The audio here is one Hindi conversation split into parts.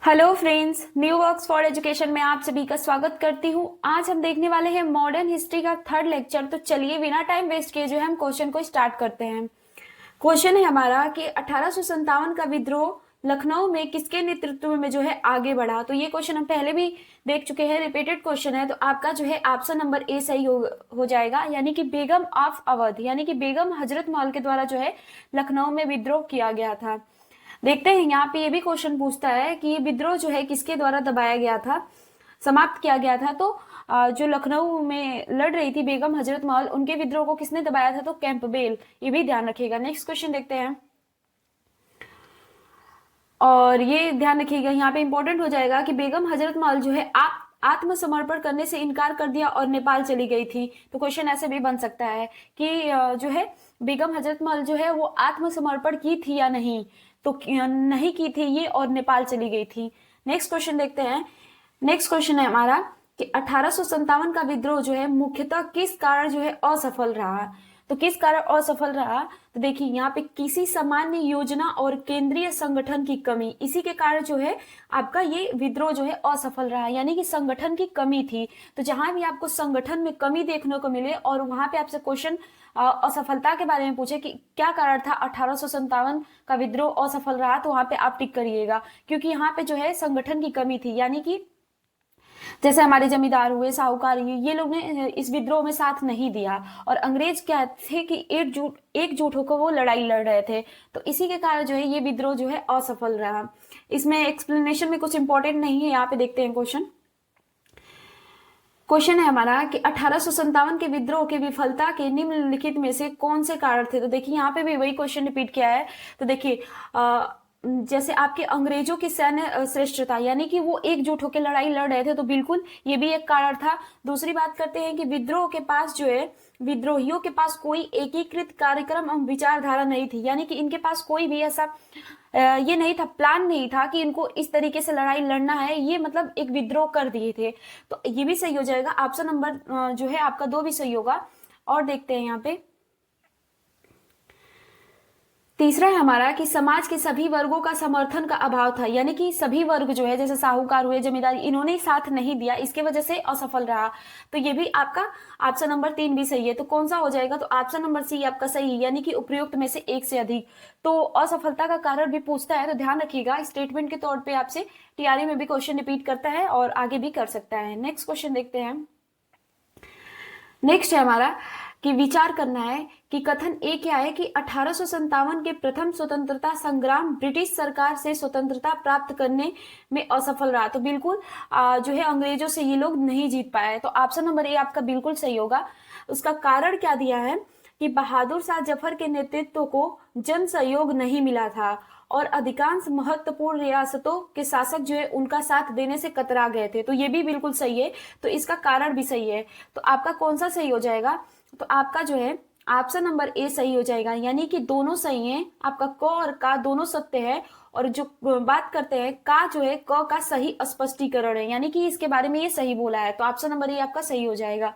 Hello friends, new works for education में आप सभी का स्वागत करती हूँ। आज हम देखने वाले हैं मॉडर्न हिस्ट्री का थर्ड लेक्चर। तो चलिए बिना टाइम वेस्ट किए जो है हम क्वेश्चन को स्टार्ट करते हैं। क्वेश्चन है हमारा कि 1857 का विद्रोह लखनऊ में किसके नेतृत्व में जो है आगे बढ़ा। तो ये क्वेश्चन हम पहले भी देख चुके हैं, रिपीटेड क्वेश्चन है। तो आपका जो है ऑप्शन नंबर ए सही हो जाएगा, यानी कि बेगम ऑफ अवध, यानी कि बेगम हजरत महल के द्वारा जो है लखनऊ में विद्रोह किया गया था। देखते हैं यहाँ पे ये भी क्वेश्चन पूछता है कि ये विद्रोह जो है किसके द्वारा दबाया गया था, समाप्त किया गया था। तो जो लखनऊ में लड़ रही थी बेगम हजरत महल, उनके विद्रोह को किसने दबाया था? तो कैंपबेल। ये भी ध्यान रखिएगा। नेक्स्ट क्वेश्चन देखते हैं, और ये ध्यान रखिएगा यहाँ पे इंपॉर्टेंट हो जाएगा कि बेगम हजरत महल जो है आप आत्मसमर्पण करने से इनकार कर दिया और नेपाल चली गई थी। तो क्वेश्चन ऐसे भी बन सकता है कि जो है बेगम हजरत महल जो है वो आत्मसमर्पण की थी या नहीं। तो नहीं की थी ये, और नेपाल चली गई थी। नेक्स्ट क्वेश्चन देखते हैं। नेक्स्ट क्वेश्चन है हमारा कि 1857 का विद्रोह जो है मुख्यतः किस कारण जो है असफल रहा। तो किस कारण असफल रहा? तो देखिए यहाँ पे किसी सामान्य योजना और केंद्रीय संगठन की कमी, इसी के कारण जो है आपका ये विद्रोह जो है असफल रहा, यानी कि संगठन की कमी थी। तो जहां भी आपको संगठन में कमी देखने को मिले और वहां पे आपसे क्वेश्चन असफलता के बारे में पूछे कि क्या कारण था 1857 का विद्रोह असफल रहा, तो वहां पे आप टिक करिएगा, क्योंकि यहाँ पे जो है संगठन की कमी थी। यानी कि जैसे हमारे जमींदार हुए, साहूकार हुए, ये लोग ने इस विद्रोह में साथ नहीं दिया, और अंग्रेज क्या थे कि एकजुट होकर वो लड़ाई लड़ रहे थे। तो इसी के कारण जो है ये विद्रोह जो है असफल रहा। इसमें एक्सप्लेनेशन में कुछ इंपॉर्टेंट नहीं है, यहाँ पे देखते हैं क्वेश्चन। क्वेश्चन है हमारा कि 1857 के विद्रोह की विफलता के निम्नलिखित में से कौन से कारण थे। तो देखिए यहाँ पे भी वही क्वेश्चन रिपीट किया है। तो देखिए जैसे आपके अंग्रेजों की सैन्य श्रेष्ठता, यानी कि वो एकजुट होकर लड़ाई लड़ रहे थे, तो बिल्कुल ये भी एक कारण था। दूसरी बात करते हैं कि विद्रोह के पास जो है, विद्रोहियों के पास कोई एकीकृत कार्यक्रम एवं विचारधारा नहीं थी, यानी कि इनके पास कोई भी ऐसा ये नहीं था, प्लान नहीं था कि इनको इस तरीके से लड़ाई लड़ना है। ये मतलब एक विद्रोह कर दिए थे। तो ये भी सही हो जाएगा। ऑप्शन नंबर जो है आपका 2 भी सही होगा। और देखते हैं यहाँ पे तीसरा है हमारा कि समाज के सभी वर्गों का समर्थन का अभाव था, यानी कि सभी वर्ग जो है, जैसे साहूकार हुए, जमींदार, इन्होंने साथ नहीं दिया, इसके वजह से असफल रहा। तो ये भी आपका ऑप्शन नंबर 3 भी सही है। तो कौन सा हो जाएगा? तो ऑप्शन नंबर सी आपका सही है, यानी कि उपयुक्त में से एक से अधिक। तो असफलता का कारण भी पूछता है, तो ध्यान रखिएगा, स्टेटमेंट के तौर पर आपसे टीआरई में भी क्वेश्चन रिपीट करता है और आगे भी कर सकता है। नेक्स्ट क्वेश्चन देखते हैं। नेक्स्ट है हमारा कि विचार करना है कि कथन ए क्या है कि 1857 के प्रथम स्वतंत्रता संग्राम ब्रिटिश सरकार से स्वतंत्रता प्राप्त करने में असफल रहा। तो बिल्कुल जो है अंग्रेजों से ये लोग नहीं जीत पाए। तो ऑप्शन नंबर ए आपका बिल्कुल सही होगा। उसका कारण क्या दिया है कि बहादुर शाह जफर के नेतृत्व को जन सहयोग नहीं मिला था, और अधिकांश महत्वपूर्ण रियासतों के शासक जो है उनका साथ देने से कतरा गए थे। तो ये भी बिल्कुल सही है। तो इसका कारण भी सही है। तो आपका कौन सा सही हो जाएगा? तो आपका जो है ऑप्शन नंबर ए सही हो जाएगा, यानी कि दोनों सही हैं। आपका क और का दोनों सत्य है, और जो बात करते हैं का जो है क का सही स्पष्टीकरण है, यानी कि इसके बारे में ये सही बोला है। तो ऑप्शन नंबर ए आपका सही हो जाएगा।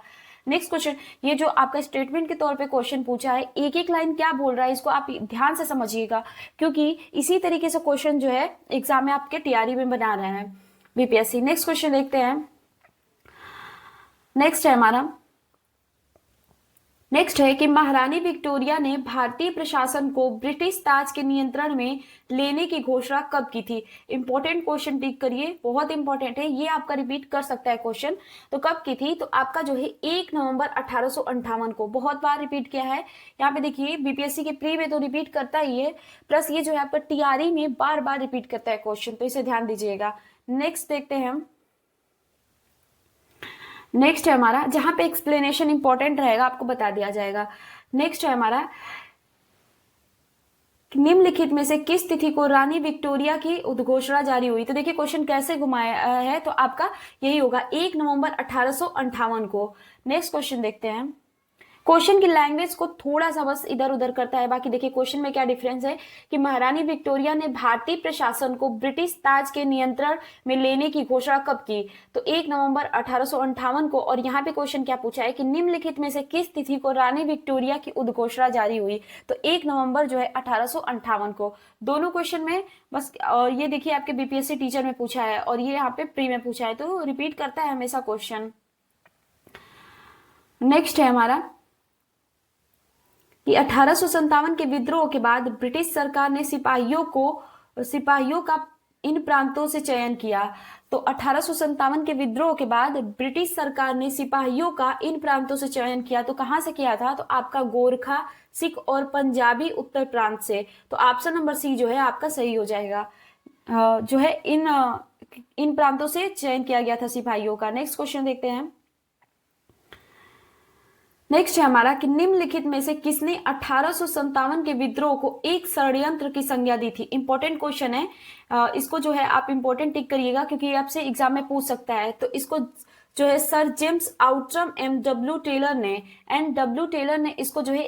नेक्स्ट क्वेश्चन, ये जो आपका स्टेटमेंट के तौर पे क्वेश्चन पूछा है, एक एक लाइन क्या बोल रहा है इसको आप ध्यान से समझिएगा, क्योंकि इसी तरीके से क्वेश्चन जो है एग्जाम में आपके टीआरई में बना रहे हैं बीपीएससी। नेक्स्ट क्वेश्चन देखते हैं। नेक्स्ट है हमारा, नेक्स्ट है कि महारानी विक्टोरिया ने भारतीय प्रशासन को ब्रिटिश ताज के नियंत्रण में लेने की घोषणा कब की थी? इंपॉर्टेंट क्वेश्चन टिक करिए, बहुत इंपॉर्टेंट है ये, आपका रिपीट कर सकता है क्वेश्चन। तो कब की थी? तो आपका जो है 1 नवंबर 1858 को। बहुत बार रिपीट किया है यहाँ पे, देखिए बीपीएससी के प्री में तो रिपीट करता ही है, प्लस ये जो है आपका टीआरई में बार बार रिपीट करता है क्वेश्चन, तो इसे ध्यान दीजिएगा। नेक्स्ट देखते हैं हम। नेक्स्ट है हमारा, जहां पे एक्सप्लेनेशन इंपॉर्टेंट रहेगा आपको बता दिया जाएगा। नेक्स्ट है हमारा, निम्नलिखित में से किस तिथि को रानी विक्टोरिया की उद्घोषणा जारी हुई? तो देखिए क्वेश्चन कैसे घुमाया है, तो आपका यही होगा 1 नवंबर 1858 को। नेक्स्ट क्वेश्चन देखते हैं क्वेश्चन की लैंग्वेज को थोड़ा सा बस इधर उधर करता है। बाकी देखिए क्वेश्चन में क्या डिफरेंस है कि महारानी विक्टोरिया ने भारतीय प्रशासन को ब्रिटिश ताज के नियंत्रण में लेने की घोषणा कब की? तो 1 नवंबर 1858 को। और यहाँ पे क्वेश्चन क्या पूछा है कि निम्नलिखित में से किस तिथि को रानी विक्टोरिया की उद्घोषणा जारी हुई? तो 1 नवंबर जो है 1858 को। दोनों क्वेश्चन में बस, और ये देखिए आपके बीपीएससी टीचर में पूछा है और ये यहाँ पे प्री में पूछा है, तो रिपीट करता है हमेशा क्वेश्चन। नेक्स्ट है हमारा कि 1857 के विद्रोह के बाद ब्रिटिश सरकार ने सिपाहियों का इन प्रांतों से चयन किया। तो 1857 के विद्रोह के बाद ब्रिटिश सरकार ने सिपाहियों का इन प्रांतों से चयन किया। तो कहां से किया था? तो आपका गोरखा, सिख और पंजाबी उत्तर प्रांत से। तो ऑप्शन नंबर सी जो है आपका सही हो जाएगा। जो है इन प्रांतों से चयन किया गया था सिपाहियों का। नेक्स्ट क्वेश्चन देखते हैं। नेक्स्ट है हमारा कि निम्नलिखित में से किसने 1857 के विद्रोह को एक षड्यंत्र की संज्ञा दी थी? इंपॉर्टेंट क्वेश्चन है, इसको जो है आप इंपॉर्टेंट टिक करिएगा क्योंकि ये आपसे एग्जाम में पूछ सकता है। तो इसको जो है sir James Outram W Taylor ने इसको जो है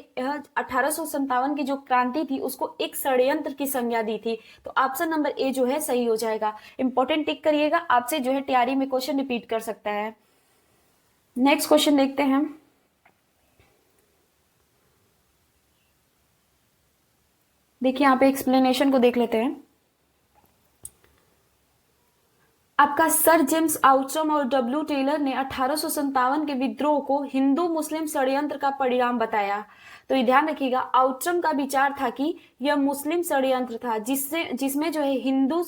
1857 की जो क्रांति थी उसको एक षड्यंत्र की संज्ञा दी थी। तो ऑप्शन नंबर ए जो है सही हो जाएगा। इंपॉर्टेंट टिक करिएगा, आपसे जो है तैयारी में क्वेश्चन रिपीट कर सकता है। नेक्स्ट क्वेश्चन देखते हैं। देखिए यहाँ पे एक्सप्लेनेशन को देख लेते हैं। आपका सर जेम्स आउट्रम और डब्ल्यू टेलर ने 1857 के विद्रोह को हिंदू मुस्लिम षड्यंत्र का परिणाम बताया। तो ये ध्यान रखिएगा, आउट्रम का विचार था कि यह मुस्लिम षड्यंत्र था जिसमें जो है हिंदू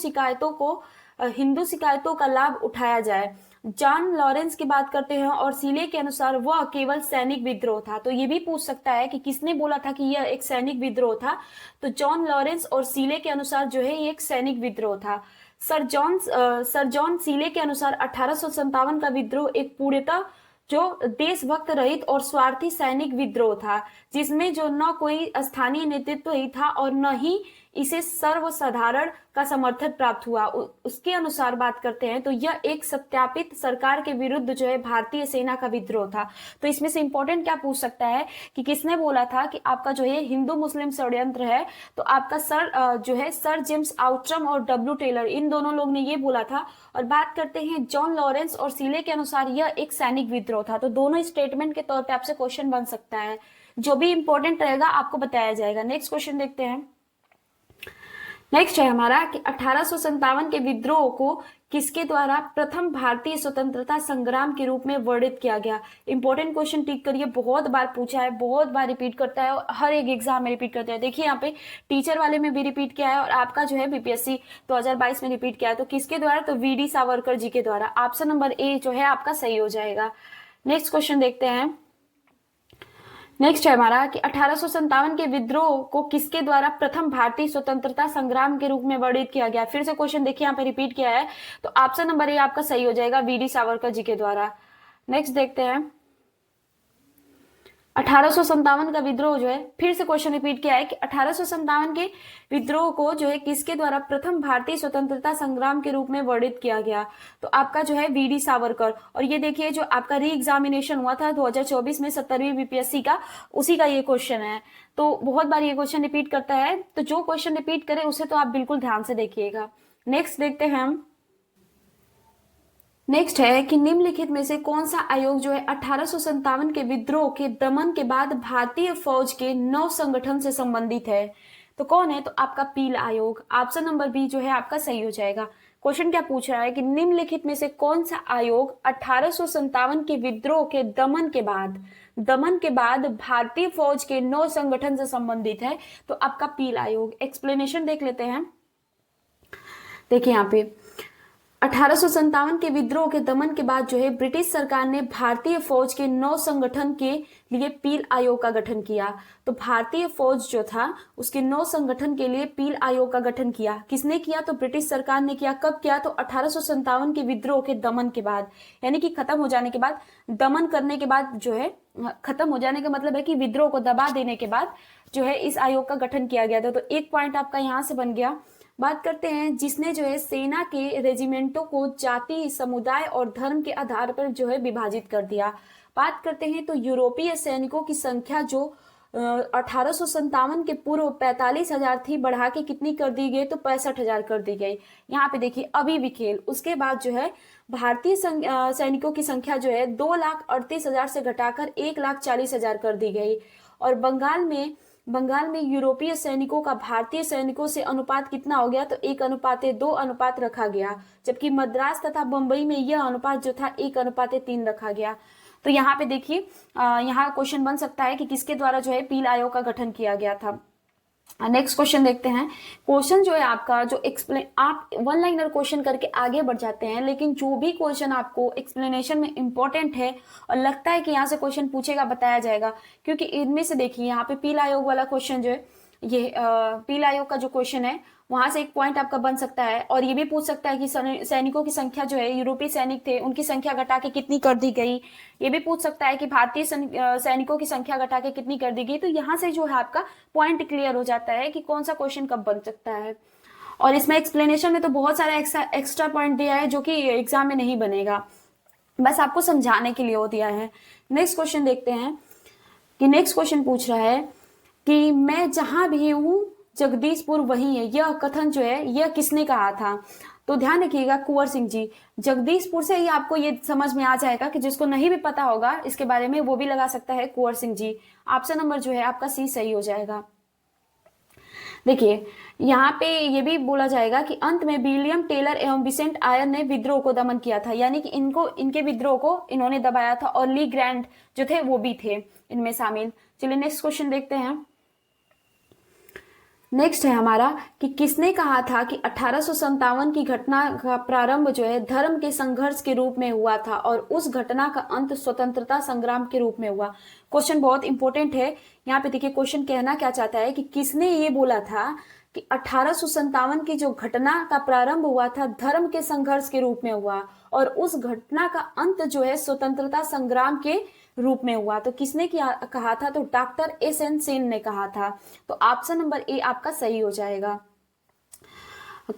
शिकायतों का लाभ उठाया जाए। जॉन लॉरेंस की बात करते हैं और सीले के अनुसार वह केवल सैनिक विद्रोह था। तो ये भी पूछ सकता है कि किसने बोला था कि यह एक सैनिक विद्रोह था? तो जॉन लॉरेंस और सीले के अनुसार जो है ये एक सैनिक विद्रोह था। सर जॉन सीले के अनुसार 1857 का विद्रोह एक पूर्णतः जो देशभक्त रहित और स्वार्थी सैनिक विद्रोह था जिसमें जो न कोई स्थानीय नेतृत्व ही था और न ही इसे सर्वसाधारण का समर्थन प्राप्त हुआ। उसके अनुसार बात करते हैं तो यह एक सत्यापित सरकार के विरुद्ध जो है भारतीय सेना का विद्रोह था। तो इसमें से इंपॉर्टेंट क्या पूछ सकता है कि किसने बोला था कि आपका जो है हिंदू मुस्लिम षड्यंत्र है? तो आपका जो है सर जेम्स आउट्रम और डब्ल्यू टेलर, इन दोनों लोग ने ये बोला था। और बात करते हैं जॉन लॉरेंस और सीले के अनुसार यह एक सैनिक विद्रोह था। तो दोनों स्टेटमेंट के तौर पे आपसे क्वेश्चन बन सकता है, जो भी इंपॉर्टेंट रहेगा आपको बताया जाएगा। नेक्स्ट क्वेश्चन देखते हैं। नेक्स्ट है हमारा कि 1857 के विद्रोह को किसके द्वारा प्रथम भारतीय स्वतंत्रता संग्राम के रूप में वर्णित किया गया? इंपॉर्टेंट क्वेश्चन टिक करिए, बहुत बार पूछा है, बहुत बार रिपीट करता है और हर एक एग्जाम में रिपीट करता है। देखिए यहाँ पे टीचर वाले में भी रिपीट किया है और आपका जो है बीपीएससी 2022 में रिपीट किया है। तो किसके द्वारा? तो वीडी सावरकर जी के द्वारा। ऑप्शन नंबर ए जो है आपका सही हो जाएगा। नेक्स्ट क्वेश्चन देखते हैं। नेक्स्ट है हमारा कि 1857 के विद्रोह को किसके द्वारा प्रथम भारतीय स्वतंत्रता संग्राम के रूप में वर्णित किया गया? फिर से क्वेश्चन देखिए यहाँ पे रिपीट किया है। तो ऑप्शन नंबर ए आपका सही हो जाएगा, वीडी सावरकर जी के द्वारा। नेक्स्ट देखते हैं। 1857 का विद्रोह जो है, फिर से क्वेश्चन रिपीट किया है कि 1857 के विद्रोह को जो है किसके द्वारा प्रथम भारतीय स्वतंत्रता संग्राम के रूप में वर्णित किया गया? तो आपका जो है वीडी सावरकर। और ये देखिए जो आपका री एग्जामिनेशन हुआ था 2024 में 17वीं बीपीएससी का, उसी का ये क्वेश्चन है। तो बहुत बार ये क्वेश्चन रिपीट करता है, तो जो क्वेश्चन रिपीट करे उसे तो आप बिल्कुल ध्यान से देखिएगा। नेक्स्ट देखते हैं हम। नेक्स्ट है कि निम्नलिखित में से कौन सा आयोग जो है 1857 के विद्रोह के दमन के बाद भारतीय फौज के नव संगठन से संबंधित है? तो कौन है? तो आपका पील आयोग। ऑप्शन नंबर बी जो है आपका सही हो जाएगा। क्वेश्चन क्या पूछ रहा है कि निम्नलिखित में से कौन सा आयोग 1857 के विद्रोह के दमन के बाद भारतीय फौज के नव संगठन से संबंधित है? तो आपका पील आयोग। एक्सप्लेनेशन देख लेते हैं। देखिए यहाँ पे 1857 के विद्रोह के दमन के बाद जो है ब्रिटिश सरकार ने भारतीय फौज के नौ संगठन के लिए पील आयोग का गठन किया। तो भारतीय फौज जो था उसके नौ संगठन के लिए पील आयोग का गठन किया। किसने किया? तो ब्रिटिश सरकार ने किया। कब किया? तो 1857 के विद्रोह के दमन के बाद, यानी कि खत्म हो जाने के बाद, दमन करने के बाद जो है, खत्म हो जाने का मतलब है कि विद्रोह को दबा देने के बाद जो है इस आयोग का गठन किया गया था। तो एक पॉइंट आपका यहां से बन गया। बात करते हैं जिसने जो है सेना के रेजिमेंटों को जाति, समुदाय और धर्म के आधार पर जो है विभाजित कर दिया। बात करते हैं तो यूरोपीय सैनिकों की संख्या जो 1857 के पूर्व 45,000 थी, बढ़ा के कितनी कर दी गई, तो 65,000 कर दी गई। यहाँ पे देखिए अभी भी खेल। उसके बाद जो है भारतीय सैनिकों की संख्या जो है 2,38,000 से घटाकर 1,40,000 कर दी गई। और बंगाल में यूरोपीय सैनिकों का भारतीय सैनिकों से अनुपात कितना हो गया, तो 1:2 अनुपात रखा गया। जबकि मद्रास तथा बंबई में यह अनुपात जो था 1:3 रखा गया। तो यहाँ पे देखिए यहाँ क्वेश्चन बन सकता है कि किसके द्वारा जो है पील आयोग का गठन किया गया था। नेक्स्ट क्वेश्चन देखते हैं। क्वेश्चन जो है आपका जो एक्सप्लेन, आप वन लाइनर क्वेश्चन करके आगे बढ़ जाते हैं, लेकिन जो भी क्वेश्चन आपको एक्सप्लेनेशन में इंपॉर्टेंट है और लगता है कि यहाँ से क्वेश्चन पूछेगा, बताया जाएगा, क्योंकि इनमें से देखिए यहाँ पे पील आयोग वाला क्वेश्चन जो है, ये पील आयोग का जो क्वेश्चन है वहां से एक पॉइंट आपका बन सकता है। और ये भी पूछ सकता है कि सैनिकों की संख्या जो है, यूरोपीय सैनिक थे उनकी संख्या घटा के कितनी कर दी गई। ये भी पूछ सकता है कि भारतीय सैनिकों की संख्या घटा के कितनी कर दी गई। तो यहाँ से जो है आपका पॉइंट क्लियर हो जाता है कि कौन सा क्वेश्चन कब बन सकता है। और इसमें एक्सप्लेनेशन में तो बहुत सारा एक्स्ट्रा पॉइंट दिया है जो कि एग्जाम में नहीं बनेगा, बस आपको समझाने के लिए वो दिया है। नेक्स्ट क्वेश्चन देखते हैं कि नेक्स्ट क्वेश्चन पूछ रहा है कि मैं जहां भी हूं जगदीशपुर वही है। यह कथन जो है यह किसने कहा था, तो ध्यान रखिएगा कुंवर सिंह जी। जगदीशपुर से ही आपको ये समझ में आ जाएगा कि जिसको नहीं भी पता होगा इसके बारे में वो भी लगा सकता है कुंवर सिंह जी। ऑप्शन नंबर जो है आपका सी सही हो जाएगा। देखिए यहाँ पे ये भी बोला जाएगा कि अंत में विलियम टेलर एवं विसेंट आयर ने विद्रोह को दमन किया था, यानी कि इनके विद्रोह को इन्होंने दबाया था। और ली ग्रैंड जो थे वो भी थे इनमें शामिल। चलिए नेक्स्ट क्वेश्चन देखते हैं। नेक्स्ट है हमारा कि किसने कहा था कि 1857 की घटना का प्रारंभ जो है धर्म के संघर्ष के रूप में हुआ था और उस घटना का अंत स्वतंत्रता संग्राम के रूप में हुआ। क्वेश्चन बहुत इंपॉर्टेंट है। यहाँ पे देखिए क्वेश्चन कहना क्या चाहता है कि किसने ये बोला था कि 1857 की जो घटना का प्रारंभ हुआ था धर्म के संघर्ष के रूप में हुआ और उस घटना का अंत जो है स्वतंत्रता संग्राम के रूप में हुआ। तो किसने कहा था, तो डॉक्टर एस.एन. सेन ने कहा था। तो ऑप्शन नंबर ए आपका सही हो जाएगा।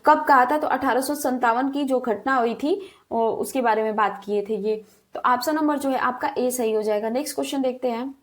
कब कहा था, तो 1857 की जो घटना हुई थी उसके बारे में बात किए थे ये। तो ऑप्शन नंबर जो है आपका ए सही हो जाएगा। नेक्स्ट क्वेश्चन देखते हैं।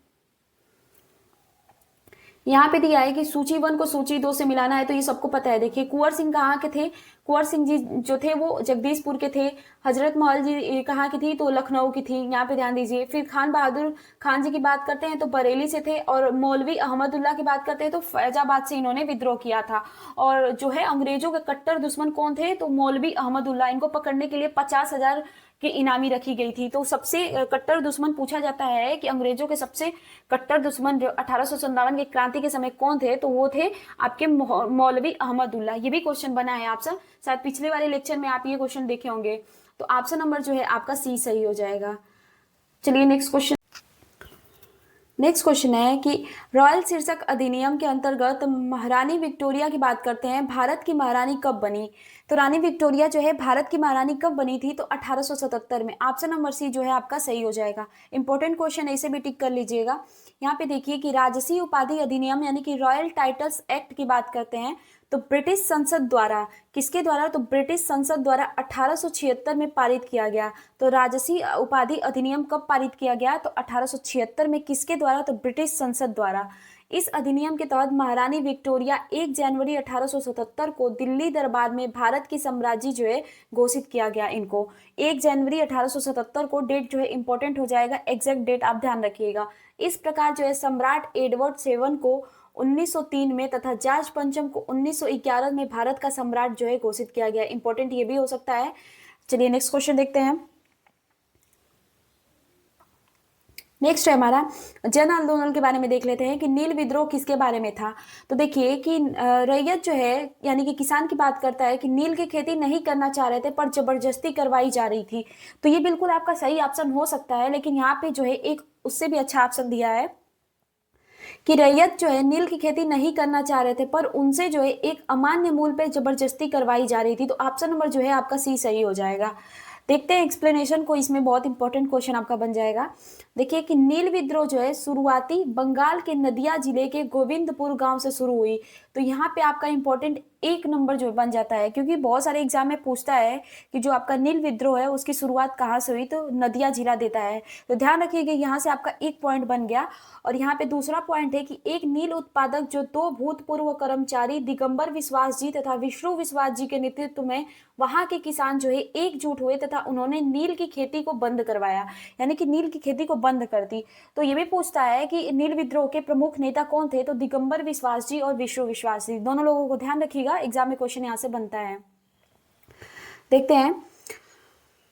यहाँ पे दिया है कि सूची 1 को सूची 2 से मिलाना है, तो ये सबको पता है। देखिए कुंवर सिंह कहाँ के थे, कुंवर सिंह जी जो थे वो जगदीशपुर के थे। हजरत महल जी कहाँ की थी, तो लखनऊ की थी, यहाँ पे ध्यान दीजिए। फिर खान बहादुर खान जी की बात करते हैं तो बरेली से थे। और मौलवी अहमदुल्ला की बात करते हैं तो फैजाबाद से इन्होंने विद्रोह किया था। और जो है अंग्रेजों के कट्टर दुश्मन कौन थे, तो मौलवी अहमदुल्ला। इनको पकड़ने के लिए 50,000 की इनामी रखी गई थी। तो सबसे कट्टर दुश्मन पूछा जाता है कि अंग्रेजों के सबसे कट्टर दुश्मन जो 1857 की क्रांति के समय कौन थे, तो वो थे आपके मौलवी अहमदुल्ला। ये भी क्वेश्चन बना है आपसे, शायद पिछले वाले लेक्चर में आप ये क्वेश्चन देखे होंगे। तो ऑप्शन नंबर जो है आपका सी सही हो जाएगा। चलिए नेक्स्ट क्वेश्चन है कि रॉयल शीर्षक अधिनियम के अंतर्गत महारानी विक्टोरिया की बात करते हैं। भारत की महारानी कब बनी, तो रानी विक्टोरिया जो है भारत की महारानी कब बनी थी, तो 1877 में। ऑप्शन नंबर सी जो है आपका सही हो जाएगा। इंपॉर्टेंट क्वेश्चन ऐसे भी टिक कर लीजिएगा। यहाँ पे देखिए कि राजसी उपाधि अधिनियम यानी कि रॉयल टाइटल्स एक्ट की बात करते हैं तो ब्रिटिश संसद द्वारा, किसके द्वारा, तो ब्रिटिश संसद द्वारा 1876 में पारित किया गया। तो राजसी उपाधि अधिनियम कब पारित किया गया, तो 1876 में। किसके द्वारा, तो ब्रिटिश संसद द्वारा। इस अधिनियम के तहत महारानी विक्टोरिया 1 जनवरी 1877 को दिल्ली दरबार में भारत की साम्राज्य जो है घोषित किया गया। इनको 1 जनवरी 1877 को, डेट जो है इंपॉर्टेंट हो जाएगा, एग्जैक्ट डेट आप ध्यान रखिएगा। इस प्रकार जो है सम्राट एडवर्ड 7 को 1903 में तथा जॉर्ज पंचम को 1911 में भारत का सम्राट जो है घोषित किया गया। इंपॉर्टेंट ये भी हो सकता है। चलिए नेक्स्ट क्वेश्चन देखते हैं। नेक्स्ट है हमारा जन आंदोलन के बारे में देख लेते हैं कि नील विद्रोह किसके बारे में था। तो देखिए कि रैयत जो है यानी कि किसान की बात करता है कि नील की खेती नहीं करना चाह रहे थे पर जबरदस्ती करवाई जा रही थी। तो ये बिल्कुल आपका सही ऑप्शन हो सकता है, लेकिन यहाँ पे जो है एक उससे भी अच्छा ऑप्शन दिया है कि रैयत जो है नील की खेती नहीं करना चाह रहे थे पर उनसे जो है एक अमान्य मूल्य पे जबरदस्ती करवाई जा रही थी। तो ऑप्शन नंबर जो है आपका सी सही हो जाएगा। देखते हैं एक्सप्लेनेशन को, इसमें बहुत इंपॉर्टेंट क्वेश्चन आपका बन जाएगा। देखिए कि नील विद्रोह जो है शुरुआती बंगाल के नदिया जिले के गोविंदपुर गांव से शुरू हुई। तो यहाँ पे आपका इंपॉर्टेंट एक नंबर जो बन जाता है, क्योंकि बहुत सारे एग्जाम में पूछता है कि जो आपका नील विद्रोह है उसकी शुरुआत कहाँ से हुई, तो नदिया जिला देता है। तो ध्यान रखिएगा, यहाँ से आपका एक पॉइंट बन गया। और यहाँ पे दूसरा पॉइंट है कि एक नील उत्पादक जो दो भूतपूर्व कर्मचारी दिगंबर विश्वास जी तथा विष्णु विश्वास जी के नेतृत्व में वहां के किसान जो है एकजुट हुए तथा उन्होंने नील की खेती को बंद करवाया, यानी कि नील की खेती को बंद कर दी। तो ये भी पूछता है कि नील विद्रोह के प्रमुख नेता कौन थे, तो दिगंबर विश्वास जी और विष्णु विश्वास जी, दोनों लोगों को ध्यान रखिएगा, एग्जाम में क्वेश्चन यहाँ से बनता है। देखते हैं,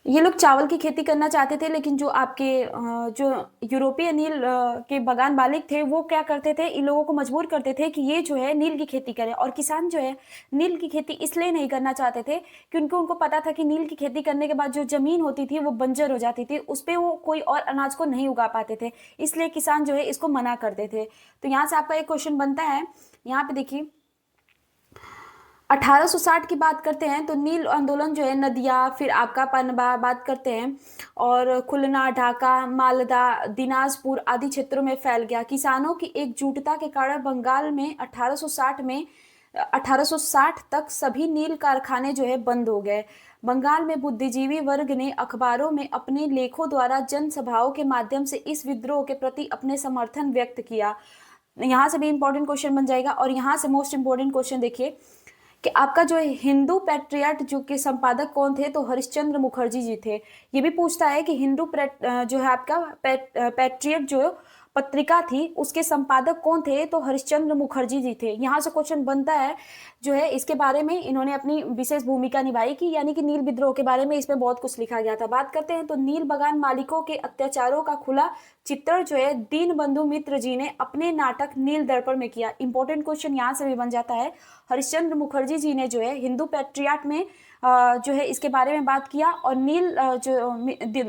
ये लोग चावल की खेती करना चाहते थे, लेकिन जो आपके जो यूरोपीय नील के बगान मालिक थे वो क्या करते थे, इन लोगों को मजबूर करते थे कि ये जो है नील की खेती करें। और किसान जो है नील की खेती इसलिए नहीं करना चाहते थे क्योंकि उनको पता था कि नील की खेती करने के बाद जो जमीन होती थी वो बंजर हो जाती थी, उस पर वो कोई और अनाज को नहीं उगा पाते थे, इसलिए किसान जो है इसको मना करते थे। तो यहाँ से आपका एक क्वेश्चन बनता है, यहाँ पे देखिए 1860 की बात करते हैं तो नील आंदोलन जो है नदिया, फिर आपका पनबा बात करते हैं, और खुलना, ढाका, मालदा, दिनाजपुर आदि क्षेत्रों में फैल गया। किसानों की एकजुटता के कारण बंगाल में 1860 तक सभी नील कारखाने जो है बंद हो गए। बंगाल में बुद्धिजीवी वर्ग ने अखबारों में अपने लेखों द्वारा जनसभाओं के माध्यम से इस विद्रोह के प्रति अपने समर्थन व्यक्त किया। यहाँ से भी इंपॉर्टेंट क्वेश्चन बन जाएगा। और यहाँ से मोस्ट इंपॉर्टेंट क्वेश्चन देखिए कि आपका जो है हिंदू पैट्रियट जो के संपादक कौन थे, तो हरिश्चंद्र मुखर्जी जी थे। ये भी पूछता है कि हिंदू जो है आपका पैट्रियट जो पत्रिका थी उसके संपादक कौन थे, तो हरिश्चंद्र मुखर्जी जी थे। यहाँ से क्वेश्चन बनता है जो है इसके बारे में इन्होंने अपनी विशेष भूमिका निभाई की, यानी कि नील विद्रोह के बारे में इसमें बहुत कुछ लिखा गया था। बात करते हैं तो नील बगान मालिकों के अत्याचारों का खुला चित्रण जो है दीनबंधु मित्र जी ने अपने नाटक नील दर्पण में किया। इंपॉर्टेंट क्वेश्चन यहाँ से भी बन जाता है, हरिश्चंद्र मुखर्जी जी ने जो है हिंदू पैट्रियट में जो है इसके बारे में बात किया, और नील जो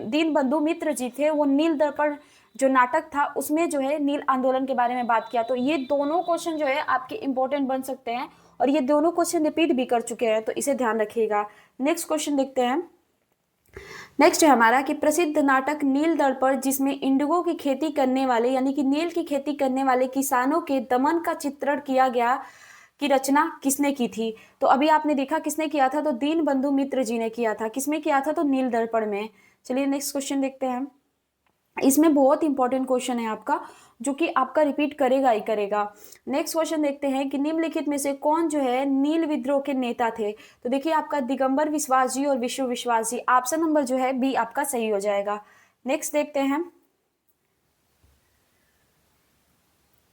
दीनबंधु मित्र जी थे वो नील दर्पण जो नाटक था उसमें जो है नील आंदोलन के बारे में बात किया। तो ये दोनों क्वेश्चन जो है आपके इंपॉर्टेंट बन सकते हैं, और ये दोनों क्वेश्चन रिपीट भी कर चुके हैं, तो इसे ध्यान रखिएगा। नेक्स्ट क्वेश्चन देखते हैं। नेक्स्ट है हमारा कि प्रसिद्ध नाटक नील दर्पण जिसमें इंडिगो की खेती करने वाले, यानी कि नील की खेती करने वाले किसानों के दमन का चित्रण किया गया, की रचना किसने की थी। तो अभी आपने देखा किसने किया था, तो दीनबंधु मित्र जी ने किया था। किसमें किया था, तो नील दर्पण में। चलिए नेक्स्ट क्वेश्चन देखते हैं। इसमें बहुत इंपॉर्टेंट क्वेश्चन है आपका, जो कि आपका रिपीट करेगा ही करेगा। नेक्स्ट क्वेश्चन देखते हैं कि निम्नलिखित में से कौन जो है नील विद्रोह के नेता थे। तो देखिए आपका दिगंबर विश्वास जी और विष्णु विश्वास जी, ऑप्शन नंबर जो है बी आपका सही हो जाएगा। नेक्स्ट देखते हैं।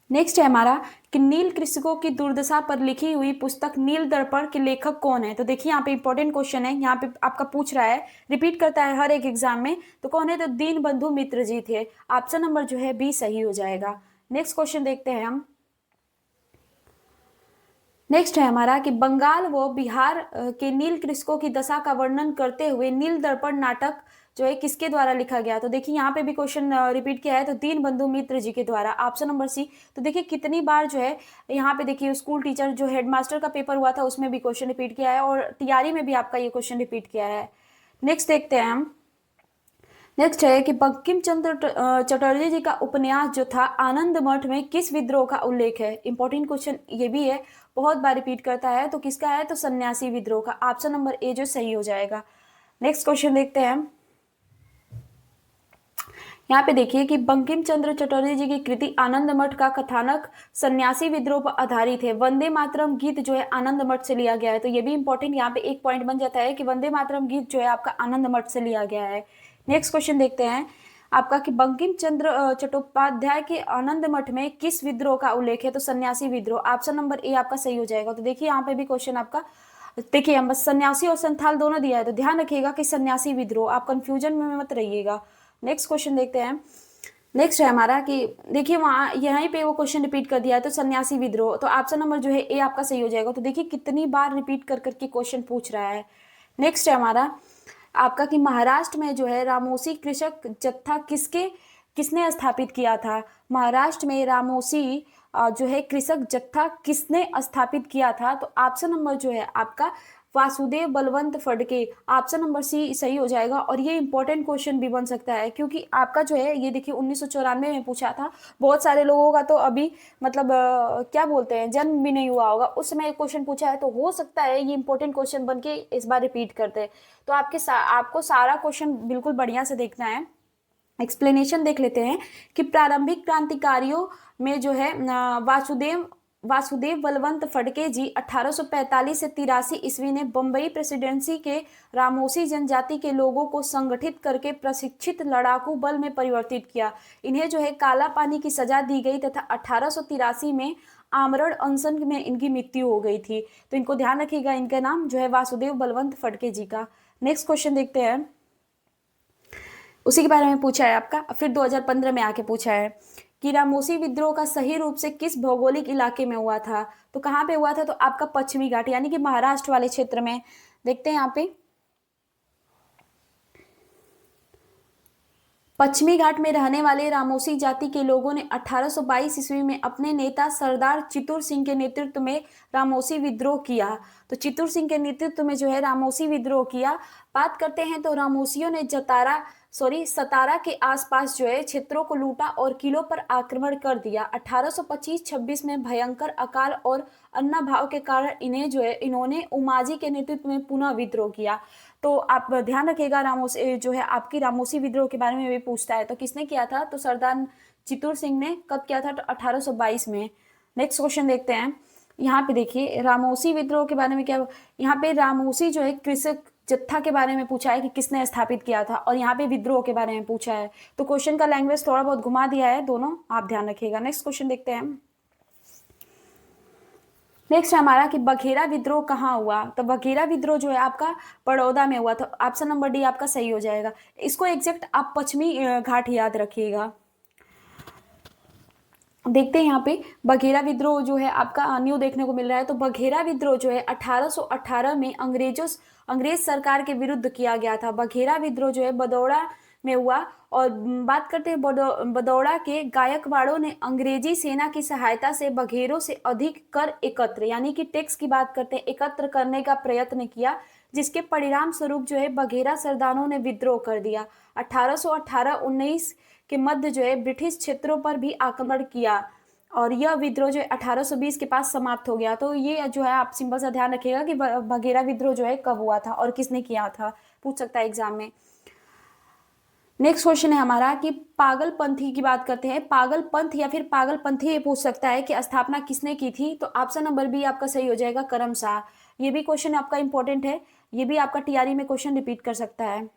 नेक्स्ट है हमारा कि नील कृषकों की दुर्दशा पर लिखी हुई पुस्तक नील दर्पण के लेखक कौन है। तो देखिए यहाँ पे इंपॉर्टेंट क्वेश्चन है, यहाँ पे आपका पूछ रहा है, रिपीट करता है हर एक एग्जाम में, तो कौन है, तो दीनबंधु मित्र जी थे। ऑप्शन नंबर जो है बी सही हो जाएगा। नेक्स्ट क्वेश्चन देखते हैं हम। नेक्स्ट है हमारा कि बंगाल व बिहार के नील कृषकों की दशा का वर्णन करते हुए नील दर्पण नाटक जो है किसके द्वारा लिखा गया। तो देखिए यहाँ पे भी क्वेश्चन रिपीट किया है, तो दीनबंधु मित्र जी के द्वारा, ऑप्शन नंबर सी। तो देखिए कितनी बार जो है यहाँ पे देखिए स्कूल टीचर जो हेडमास्टर का पेपर हुआ था उसमें भी क्वेश्चन रिपीट किया है, और तैयारी में भी आपका ये क्वेश्चन रिपीट किया है। नेक्स्ट देखते हैं हम। नेक्स्ट है कि बंकिम चंद्र चटर्जी जी का उपन्यास जो था आनंद मठ में किस विद्रोह का उल्लेख है। इंपॉर्टेंट क्वेश्चन ये भी है, बहुत बार रिपीट करता है, तो किसका है, तो सन्यासी विद्रोह का। ऑप्शन नंबर ए जो सही हो जाएगा। नेक्स्ट क्वेश्चन देखते हैं। यहाँ पे देखिए कि बंकिम चंद्र चटर्जी जी की कृति आनंद मठ का कथानक सन्यासी विद्रोह पर आधारित है। वंदे मातरम गीत जो है आनंद मठ से लिया गया है। तो ये भी इंपॉर्टेंट यहाँ पे एक पॉइंट बन जाता है कि वंदे मातरम गीत जो है आपका आनंद मठ से लिया गया है। नेक्स्ट क्वेश्चन देखते हैं आपका कि बंकिम चंद्र चट्टोपाध्याय के आनंद मठ में किस विद्रोह का उल्लेख है, तो सन्यासी विद्रोह। ऑप्शन नंबर ए आपका सही हो जाएगा। तो देखिए यहाँ पे भी क्वेश्चन आपका, देखिए हम बस सन्यासी और संथाल दोनों दिया है, तो ध्यान रखिएगा कि सन्यासी विद्रोह, आप कंफ्यूजन में मत रहिएगा। नेक्स्ट क्वेश्चन देखते हैं। नेक्स्ट है हमारा कि देखिए वहाँ यहीं पे वो क्वेश्चन रिपीट कर दिया है, तो सन्यासी विद्रोह, तो ऑप्शन नंबर जो है ए आपका सही हो जाएगा। तो देखिए कितनी बार रिपीट कर करके क्वेश्चन पूछ रहा है। नेक्स्ट है हमारा आपका कि महाराष्ट्र में जो है रामोसी कृषक जत्था किसने स्थापित किया था। महाराष्ट्र में रामोसी जो है कृषक जत्था किसने स्थापित किया था, तो ऑप्शन नंबर जो है आपका Vasudev Balwant Phadke. Option number C सही हो जाएगा। और ये इंपॉर्टेंट क्वेश्चन भी बन सकता है क्योंकि आपका जो है ये देखिए 1994 में पूछा था। बहुत सारे लोगों का तो अभी मतलब क्या बोलते हैं जन्म भी नहीं हुआ होगा, उस समय क्वेश्चन पूछा है, तो हो सकता है ये इंपॉर्टेंट क्वेश्चन बन के इस बार रिपीट करते हैं। तो आपको सारा क्वेश्चन बिल्कुल बढ़िया से देखना है। एक्सप्लेनेशन देख लेते हैं कि प्रारंभिक क्रांतिकारियों में जो है वासुदेव बलवंत फडके जी 1845 से 83 ईस्वी ने बम्बई प्रेसिडेंसी के रामोसी जनजाति के लोगों को संगठित करके प्रशिक्षित लड़ाकू बल में परिवर्तित किया। इन्हें जो है काला पानी की सजा दी गई तथा 1883 में आमरण अनशन में इनकी मृत्यु हो गई थी। तो इनको ध्यान रखिएगा, इनका नाम जो है वासुदेव बलवंत फडके जी का। नेक्स्ट क्वेश्चन देखते हैं, उसी के बारे में पूछा है आपका। फिर 2015 में आके पूछा है कि रामोसी विद्रोह का सही रूप से किस भौगोलिक इलाके में हुआ था। तो कहाँ पे हुआ था, तो आपका पश्चिमी घाट यानी कि महाराष्ट्र वाले क्षेत्र में। देखते हैं यहाँ पे पश्चिमी घाट में रहने वाले रामोसी जाति के लोगों ने 1822 ईस्वी में अपने नेता सरदार चित्तूर सिंह के नेतृत्व में रामोसी विद्रोह किया। तो चित्तूर सिंह के नेतृत्व में जो है रामोसी विद्रोह किया। बात करते हैं तो रामोसियों ने सतारा के आसपास जो है क्षेत्रों को लूटा और किलों पर आक्रमण कर दिया। 1825-26 में भयंकर अकाल और अन्ना भाव के कारण इन्होंने उमाजी के नेतृत्व में पुनः विद्रोह किया। तो आप ध्यान रखिएगा, रामोसी जो है आपकी रामोसी विद्रोह के बारे में भी पूछता है। तो किसने किया था, तो सरदार चित्तूर सिंह ने कब किया था, तो 1822 में। नेक्स्ट क्वेश्चन देखते हैं। यहाँ पे देखिए रामोसी विद्रोह के बारे में क्या, यहाँ पे रामोसी जो है कृषक जत्था के बारे में पूछा है कि किसने स्थापित किया था, और यहाँ पे विद्रोह के बारे में पूछा है। तो क्वेश्चन का लैंग्वेज थोड़ा बहुत घुमा दिया है दोनों, आप ध्यान रखिएगा। नेक्स्ट क्वेश्चन देखते हैं। नेक्स्ट है हमारा कि बघेरा विद्रोह कहाँ हुआ। तो बघेरा विद्रोह जो है आपका बड़ौदा में हुआ था। ऑप्शन नंबर डी आपका सही हो जाएगा। इसको एग्जैक्ट आप पश्चिमी घाट याद रखिएगा। देखते हैं यहाँ पे बघेरा विद्रोह जो है आपका न्यू देखने को मिल रहा है। तो बघेरा विद्रोह जो है 1818 में अंग्रेज सरकार के विरुद्ध किया गया था। बघेरा विद्रोह जो है बदौड़ा में हुआ। और बात करते हैं बदौड़ा के गायकवाड़ों ने अंग्रेजी सेना की सहायता से बघेरों से अधिक कर एकत्र यानी कि टैक्स की बात करते हैं एकत्र करने का प्रयत्न किया, जिसके परिणाम स्वरूप जो है बघेरा सरदारों ने विद्रोह कर दिया। 1818-19 के मध्य जो है ब्रिटिश क्षेत्रों पर भी आक्रमण किया और यह विद्रोह जो है 1820 के पास समाप्त हो गया। तो ये जो है आप सिंपल सा ध्यान रखिएगा कि बघेरा विद्रोह जो है कब हुआ था और किसने किया था, पूछ सकता है एग्जाम में। नेक्स्ट क्वेश्चन है हमारा कि पागलपंथी की बात करते हैं। पागलपंथ या फिर पागलपंथी ये पूछ सकता है कि स्थापना किसने की थी। तो ऑप्शन नंबर बी आपका सही हो जाएगा, करम शाह। ये भी क्वेश्चन आपका इंपॉर्टेंट है, ये भी आपका टीआरई में क्वेश्चन रिपीट कर सकता है।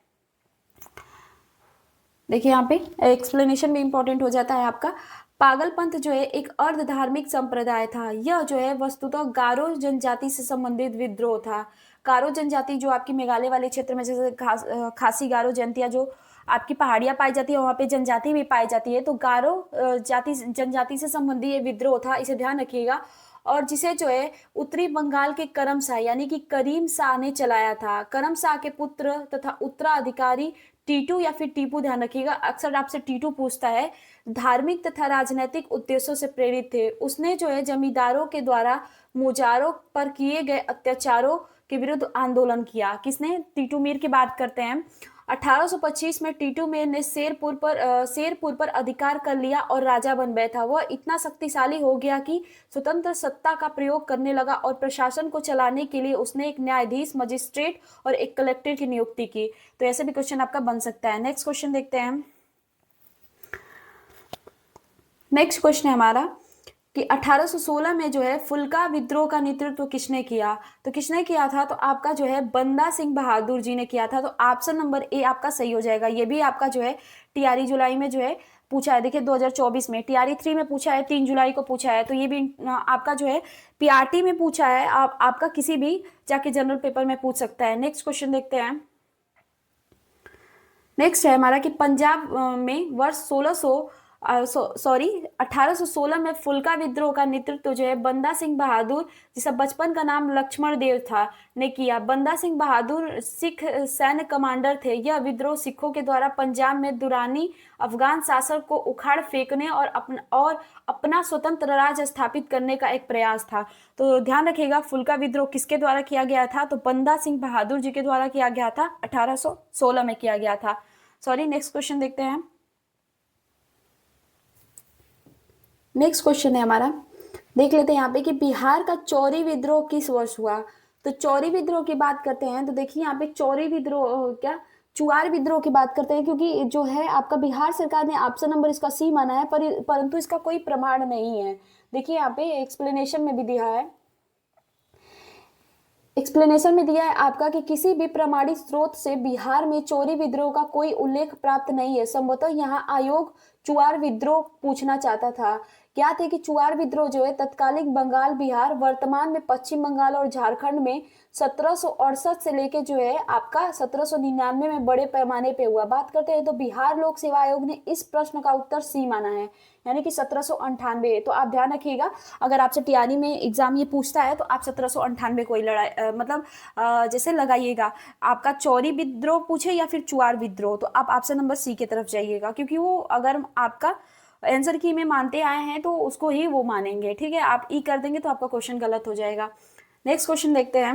देखिए यहाँ पे एक्सप्लेनेशन भी इंपॉर्टेंट हो जाता है आपका। पागलपंथ जो है एक अर्ध धार्मिक संप्रदाय था। यह जो है वस्तुतः गारो जनजाति से संबंधित विद्रोह था। गारो जनजाति जो आपकी मेघालय वाले क्षेत्र में जैसे खासी गारो जनतिया जो आपकी पहाड़ियां पाई जाती है, वहाँ पे जनजाति भी पाई जाती है। तो गारो जनजाति से संबंधित ये विद्रोह था, इसे ध्यान रखिएगा। और जिसे जो है उत्तरी बंगाल के करम शाह यानी कि करीम शाह ने चलाया था। करम शाह के पुत्र तथा उत्तराधिकारी टीटू या फिर टीपू, ध्यान रखिएगा अक्सर आपसे टीटू पूछता है, धार्मिक तथा राजनीतिक उद्देश्यों से प्रेरित थे। उसने जो है जमींदारों के द्वारा मुजारों पर किए गए अत्याचारों के विरुद्ध आंदोलन किया। किसने, टीटू मीर की बात करते हैं। 1825 में टीटू मीर ने शेरपुर पर अधिकार कर लिया और राजा बन बैठा। वह इतना शक्तिशाली हो गया कि स्वतंत्र सत्ता का प्रयोग करने लगा और प्रशासन को चलाने के लिए उसने एक न्यायाधीश, मजिस्ट्रेट और एक कलेक्टर की नियुक्ति की। तो ऐसे भी क्वेश्चन आपका बन सकता है। नेक्स्ट क्वेश्चन देखते हैं। नेक्स्ट क्वेश्चन है हमारा कि 1816 में जो है फुल्का विद्रोह का नेतृत्व किसने किया। तो किसने किया था, तो आपका जो है बंदा सिंह बहादुर जी ने किया था। तो ऑप्शन नंबर ए आपका सही हो जाएगा। ये भी आपका जो है टीआरई जुलाई में जो है पूछा है। देखिए 2024 में टीआरई 3 में पूछा है, 3 जुलाई को पूछा है। तो ये भी आपका जो है पीआरटी में पूछा है, आपका किसी भी जाके जनरल पेपर में पूछ सकता है। नेक्स्ट क्वेश्चन देखते हैं। नेक्स्ट है हमारा कि पंजाब में वर्ष सॉरी 1816 में फुल्का विद्रोह का नेतृत्व जो है बंदा सिंह बहादुर, जिसका बचपन का नाम लक्ष्मण देव था, ने किया। बंदा सिंह बहादुर सिख सैन्य कमांडर थे। यह विद्रोह सिखों के द्वारा पंजाब में दुरानी अफगान शासक को उखाड़ फेंकने और अपना स्वतंत्र राज्य स्थापित करने का एक प्रयास था। तो ध्यान रखिएगा, फुल्का विद्रोह किसके द्वारा किया गया था? तो बंदा सिंह बहादुर जी के द्वारा किया गया था, 1816 में किया गया था। सॉरी, नेक्स्ट क्वेश्चन देखते हैं। नेक्स्ट क्वेश्चन है हमारा, देख लेते हैं यहाँ पे कि बिहार का चौरी विद्रोह किस वर्ष हुआ। तो चौरी विद्रोह की बात करते हैं तो देखिए यहाँ पे चौरी विद्रोह क्या चुआर विद्रोह की बात करते हैं, क्योंकि जो है आपका बिहार सरकार ने ऑप्शन नंबर इसका सी माना है, परंतु इसका कोई प्रमाण नहीं है। देखिए यहाँ पे एक्सप्लेनेशन में भी दिया है, एक्सप्लेनेशन में दिया है आपका कि किसी भी प्रमाणित स्रोत से बिहार में चौरी विद्रोह का कोई उल्लेख प्राप्त नहीं है। संभवतः यहाँ आयोग चुआर विद्रोह पूछना चाहता था। क्या थे कि चुआर विद्रोह जो है तत्कालीन बंगाल, बिहार, वर्तमान में पश्चिम बंगाल और झारखंड में 1768 से लेके जो है आपका 1799 में बड़े पैमाने पे हुआ। बात करते हैं तो बिहार लोक सेवा आयोग ने इस प्रश्न का उत्तर सी माना है, यानी कि 1798। तो आप ध्यान रखिएगा, अगर आपसे टीआरई में एग्जाम ये पूछता है तो आप 1798 कोई लड़ाई जैसे लगाइएगा, आपका चौरी विद्रोह पूछे या फिर चुआर विद्रोह, तो आप ऑप्शन नंबर सी की तरफ जाइएगा, क्योंकि वो अगर आपका आंसर की में मानते आए हैं तो उसको ही वो मानेंगे। ठीक है, आप ई कर देंगे तो आपका क्वेश्चन गलत हो जाएगा। नेक्स्ट क्वेश्चन देखते हैं।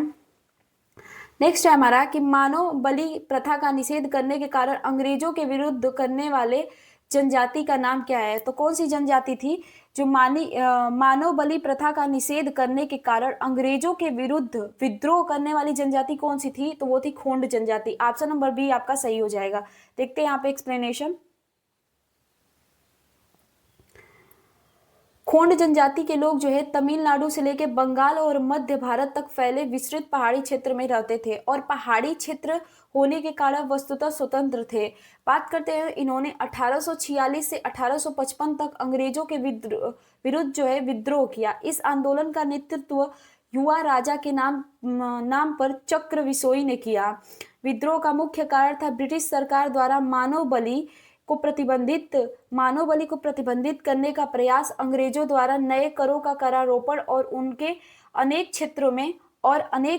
नेक्स्ट है हमारा कि मानव बलि प्रथा का निषेध करने के कारण अंग्रेजों के विरुद्ध करने वाले जनजाति का नाम क्या है। तो कौन सी जनजाति थी जो मानव बलि प्रथा का निषेध करने के कारण अंग्रेजों के विरुद्ध विद्रोह करने वाली जनजाति कौन सी थी? तो वो थी खोंड जनजाति। ऑप्शन नंबर बी आपका सही हो जाएगा। देखते हैं यहाँ पे एक्सप्लेनेशन। खोंड जनजाति के लोग जो है तमिलनाडु से लेकर बंगाल और मध्य भारत तक फैले विस्तृत पहाड़ी क्षेत्र में रहते थे और पहाड़ी क्षेत्र होने के कारण वस्तुतः स्वतंत्र थे। बात करते हैं, इन्होंने 1846 से 1855 तक अंग्रेजों के विरुद्ध जो है विद्रोह किया। इस आंदोलन का नेतृत्व युवा राजा के नाम पर चक्र विसोई ने किया। विद्रोह का मुख्य कारण था ब्रिटिश सरकार द्वारा मानव बलि को प्रतिबंधित करने का प्रयास, अंग्रेजों द्वारा नए करों का करारोपण और अनेक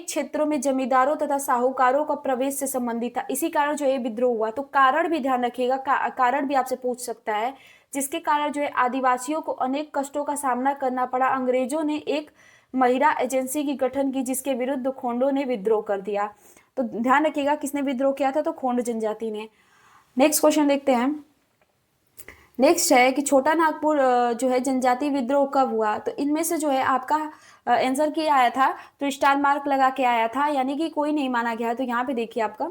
क्षेत्रों में जमींदारों तथा साहूकारों का प्रवेश से संबंधित था। इसी कारण जो है विद्रोह हुआ। तो कारण भी ध्यान रखिएगा, कारण भी आपसे पूछ सकता है, जिसके कारण जो है आदिवासियों को अनेक कष्टों का सामना करना पड़ा। अंग्रेजों ने एक महिला एजेंसी की गठन की जिसके विरुद्ध खोंडों ने विद्रोह कर दिया। तो ध्यान रखिएगा किसने विद्रोह किया था? तो खोंड जनजाति ने। नेक्स्ट क्वेश्चन देखते हैं। नेक्स्ट है कि छोटा नागपुर जो है जनजाति विद्रोह कब हुआ। तो इनमें से जो है आपका आंसर किया आया था तो स्टार मार्क लगा के आया था, यानी कि कोई नहीं माना गया है। तो यहाँ पे देखिए आपका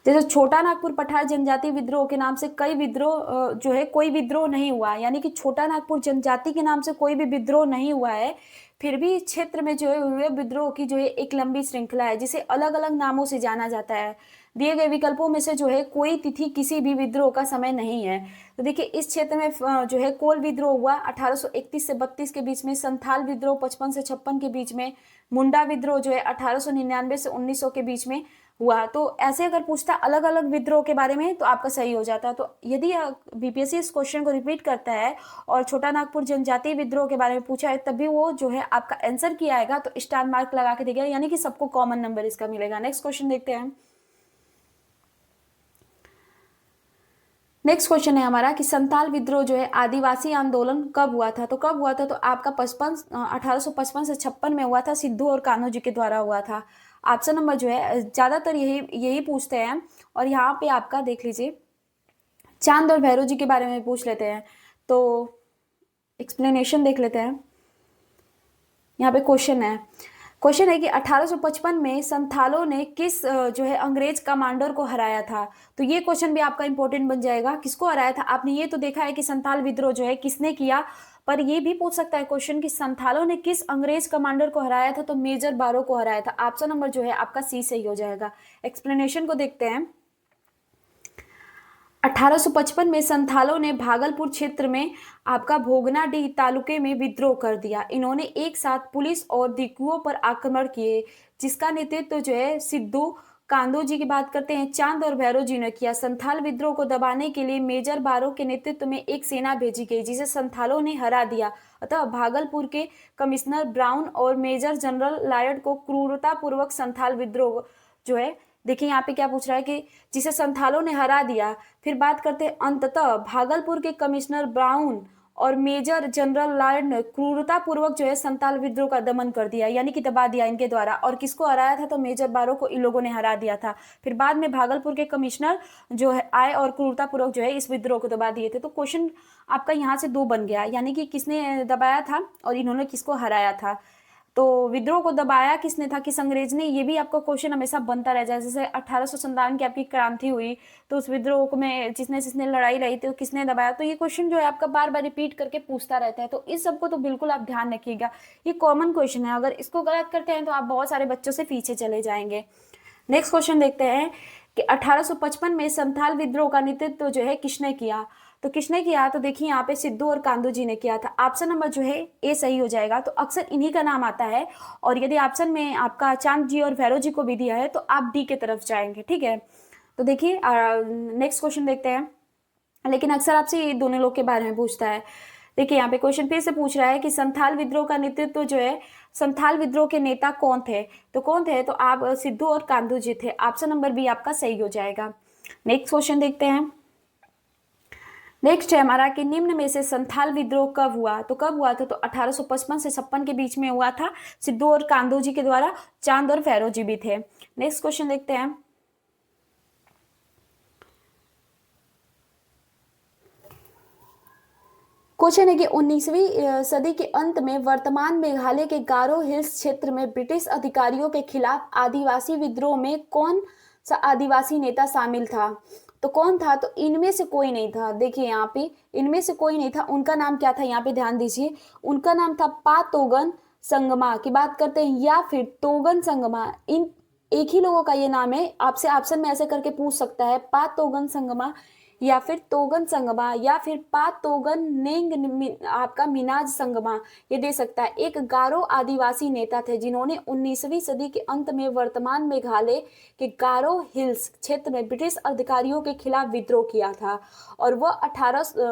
जैसे छोटा नागपुर पठार जनजाति विद्रोह के नाम से कोई विद्रोह नहीं हुआ, यानी कि छोटा नागपुर जनजाति के नाम से कोई भी विद्रोह नहीं हुआ है। फिर भी क्षेत्र में जो है हुए विद्रोह की जो है एक लंबी श्रृंखला है, जिसे अलग अलग नामों से जाना जाता है। दिए गए विकल्पों में से जो है कोई तिथि किसी भी विद्रोह का समय नहीं है। तो देखिए इस क्षेत्र में जो है कोल विद्रोह हुआ 1831 से 32 के बीच में, संथाल विद्रोह 55 से 56 के बीच में, मुंडा विद्रोह जो है 1899 से 1900 के बीच में हुआ। तो ऐसे अगर पूछता अलग अलग विद्रोह के बारे में तो आपका सही हो जाता। तो यदि बीपीएससी इस क्वेश्चन को रिपीट करता है और छोटा नागपुर जनजातीय विद्रोह के बारे में पूछा है तभी वो जो है आपका आंसर किया आएगा तो स्टार मार्क लगा के देगा, यानी कि सबको कॉमन नंबर इसका मिलेगा। नेक्स्ट क्वेश्चन देखते हैं। नेक्स्ट क्वेश्चन है हमारा कि संथाल विद्रोह जो है आदिवासी आंदोलन कब हुआ था। तो कब हुआ था? तो आपका 1855 से 56 में हुआ था, सिद्धू और कान्हो जी के द्वारा हुआ था। ऑप्शन नंबर जो है ज्यादातर यही पूछते हैं। और यहाँ पे आपका देख लीजिए चांद और भैरव जी के बारे में पूछ लेते हैं। तो एक्सप्लेनेशन देख लेते हैं। यहाँ पे क्वेश्चन है कि 1855 में संथालों ने किस जो है अंग्रेज कमांडर को हराया था। तो ये क्वेश्चन भी आपका इंपॉर्टेंट बन जाएगा, किसको हराया था। आपने ये तो देखा है कि संथाल विद्रोह जो है किसने किया, पर ये भी पूछ सकता है क्वेश्चन कि संथालों ने किस अंग्रेज कमांडर को हराया था। तो मेजर बारो को हराया था। ऑप्शन नंबर जो है आपका सी सही हो जाएगा। एक्सप्लेनेशन को देखते हैं। 1855 में संथालों ने भागलपुर क्षेत्र में आपका भोगनाडीह तालुके में विद्रोह कर दिया। इन्होंने एक साथ पुलिस और दिकुओं पर आक्रमण किए, जिसका नेतृत्व जो है सिद्धू कांदो जी की बात करते हैं, चांद और भैरव जी ने किया। संथाल विद्रोह को दबाने के लिए मेजर बारो के नेतृत्व में एक सेना भेजी गई जिसे संथालों ने हरा दिया। अतः भागलपुर के कमिश्नर ब्राउन और मेजर जनरल लायड को क्रूरतापूर्वक संथाल विद्रोह जो है, देखिए यहाँ पे क्या पूछ रहा है कि जिसे संथालों ने हरा दिया। फिर बात करते हैं, अंततः भागलपुर के कमिश्नर ब्राउन और मेजर जनरल लायड ने क्रूरतापूर्वक जो है संथाल विद्रोह का दमन कर दिया, यानी कि दबा दिया इनके द्वारा। और किसको हराया था? तो मेजर बारो को इन लोगों ने हरा दिया था। फिर बाद में भागलपुर के कमिश्नर जो है आए और क्रूरतापूर्वक जो है इस विद्रोह को दबा दिए थे। तो क्वेश्चन आपका यहाँ से दो बन गया, यानी कि किसने दबाया था और इन्होंने किसको हराया था। तो विद्रोह को दबाया किसने था, किस अंग्रेज ने, ये भी आपका क्वेश्चन हमेशा बनता रह जाए। जैसे 1857 की आपकी क्रांति हुई तो उस विद्रोह में जिसने जिसने लड़ाई लड़ी थी तो किसने दबाया। तो ये क्वेश्चन जो है आपका बार बार रिपीट करके पूछता रहता है, तो इस सबको तो बिल्कुल आप ध्यान रखिएगा। ये कॉमन क्वेश्चन है, अगर इसको गलत करते हैं तो आप बहुत सारे बच्चों से पीछे चले जाएंगे। नेक्स्ट क्वेश्चन देखते हैं कि 1855 में संथाल विद्रोह का नेतृत्व जो है किसने किया। तो किसने किया, तो देखिए यहाँ पे सिद्धू और कांदो जी ने किया था। ऑप्शन नंबर जो है ए सही हो जाएगा। तो अक्सर इन्हीं का नाम आता है, और यदि ऑप्शन में आपका चांद जी और भैरव जी को भी दिया है तो आप डी के तरफ जाएंगे, ठीक है। तो देखिए नेक्स्ट क्वेश्चन देखते हैं, लेकिन अक्सर आपसे ये दोनों लोग के बारे में पूछता है। देखिए यहाँ पे क्वेश्चन फिर से पूछ रहा है कि संथाल विद्रोह का नेतृत्व जो है, संथाल विद्रोह के नेता कौन थे। तो कौन थे, तो आप सिद्धू और कांदो जी थे। ऑप्शन नंबर बी आपका सही हो जाएगा। नेक्स्ट क्वेश्चन देखते हैं। नेक्स्ट है हमारा कि निम्न में से संथाल विद्रोह कब हुआ। तो कब हुआ था, तो 1855 से 56 के बीच में हुआ था, सिद्धू और कांदो जी के द्वारा। चांद और भैरव जी भी थे। नेक्स्ट क्वेश्चन देखते हैं। क्वेश्चन है कि 19वीं सदी के अंत में वर्तमान मेघालय के गारो हिल्स क्षेत्र में ब्रिटिश अधिकारियों के खिलाफ आदिवासी विद्रोह में कौन सा आदिवासी नेता शामिल था। तो कौन था, तो इनमें से कोई नहीं था। देखिए यहाँ पे इनमें से कोई नहीं था। उनका नाम क्या था, यहाँ पे ध्यान दीजिए। उनका नाम था पा तोगन संगमा की बात करते हैं, या फिर तोगन संगमा। इन एक ही लोगों का ये नाम है। आपसे ऑप्शन में ऐसे करके पूछ सकता है, पा तोगन संगमा या फिर तोगन संगमा या फिर पा तोगन आपका मिनाज संगमा, ये दे सकता है। एक गारो आदिवासी नेता थे जिन्होंने 19वीं सदी के अंत में वर्तमान मेघालय के गारो हिल्स क्षेत्र में ब्रिटिश अधिकारियों के खिलाफ विद्रोह किया था। और वह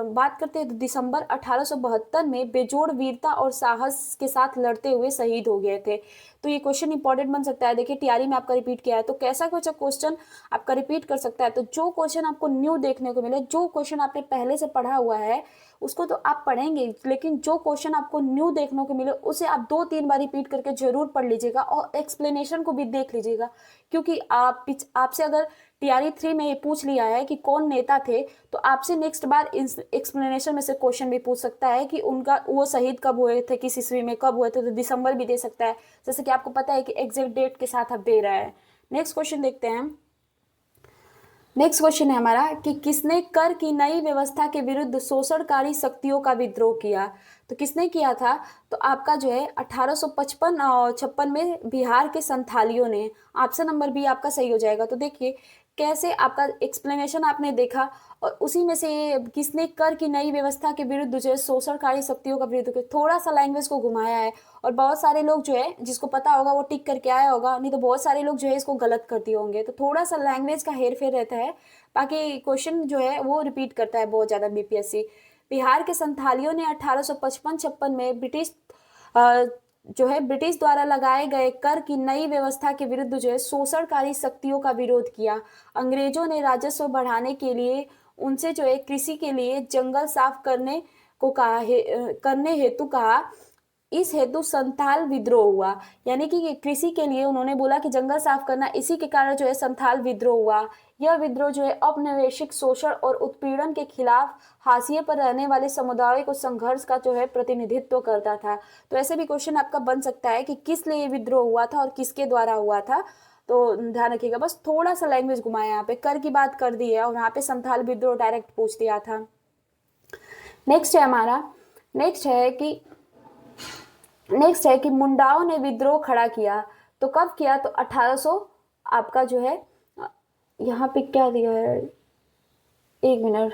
बात करते हैं दिसंबर 1872 में बेजोड़ वीरता और साहस के साथ लड़ते हुए शहीद हो गए थे। तो ये क्वेश्चन इंपॉर्टेंट बन सकता है। देखिए टीआरई में आपका रिपीट किया है, तो कैसा कुछ क्वेश्चन आपका रिपीट कर सकता है। तो जो क्वेश्चन आपको न्यू देखने को मिले, जो क्वेश्चन आपने पहले से पढ़ा हुआ है उसको तो आप पढ़ेंगे, लेकिन जो क्वेश्चन आपको न्यू देखने को मिले उसे आप 2-3 बार रिपीट करके जरूर पढ़ लीजिएगा और एक्सप्लेनेशन को भी देख लीजिएगा। क्योंकि आपसे अगर टीआरई 3 में ये पूछ लिया है कि कौन नेता थे, तो आपसे नेक्स्ट बार एक्सप्लेनेशन में से क्वेश्चन भी पूछ सकता है कि उनका वो शहीद कब हुए थे, किस ईस्वी में कब हुए थे। तो दिसंबर भी दे सकता है, जैसे कि आपको पता है कि एग्जैक्ट डेट के साथ अब दे रहा है। नेक्स्ट क्वेश्चन देखते हैं। नेक्स्ट क्वेश्चन है हमारा कि किसने कर की नई व्यवस्था के विरुद्ध शोषणकारी शक्तियों का विद्रोह किया। तो किसने किया था, तो आपका जो है 1855 और 56 में बिहार के संथालियों ने। ऑप्शन नंबर बी आपका सही हो जाएगा। तो देखिए कैसे आपका एक्सप्लेनेशन आपने देखा, और उसी में से ये किसने कर की नई व्यवस्था के विरुद्ध जो है शोषणकारी शक्तियों का विरुद्ध, थोड़ा सा लैंग्वेज को घुमाया है। और बहुत सारे लोग जो है जिसको पता होगा वो टिक करके आया होगा, नहीं तो बहुत सारे लोग जो है इसको गलत कर दिए होंगे। तो थोड़ा सा लैंग्वेज का हेर फेर रहता है, बाकी क्वेश्चन जो है वो रिपीट करता है बहुत ज्यादा बीपीएससी। बिहार के संथालियों ने 1855-56 में जो है ब्रिटिश द्वारा लगाए गए कर की नई व्यवस्था के विरुद्ध जो है शोषणकारी शक्तियों का विरोध किया। अंग्रेजों ने राजस्व बढ़ाने के लिए उनसे जो है कृषि के लिए जंगल साफ करने को कहा करने हेतु कहा। इस हेतु संथाल विद्रोह हुआ, यानी कि कृषि के लिए उन्होंने बोला कि जंगल साफ करना, इसी के कारण जो है संथाल विद्रोह हुआ। यह विद्रोह जो है औपनिवेशिक शोषण और उत्पीड़न के खिलाफ हाशिए पर रहने वाले समुदायों को संघर्ष का जो है प्रतिनिधित्व करता था। तो ऐसे भी क्वेश्चन आपका बन सकता है कि किस लिए विद्रोह हुआ था और किसके द्वारा हुआ था। तो ध्यान रखिएगा, बस थोड़ा सा लैंग्वेज घुमाया, यहाँ पे कर की बात कर दी है और यहाँ पे संथाल विद्रोह डायरेक्ट पूछ दिया था। नेक्स्ट है हमारा, नेक्स्ट है कि मुंडाओं ने विद्रोह खड़ा किया। तो कब किया, तो 1800 आपका जो है यहाँ पे क्या दिया है, एक मिनट,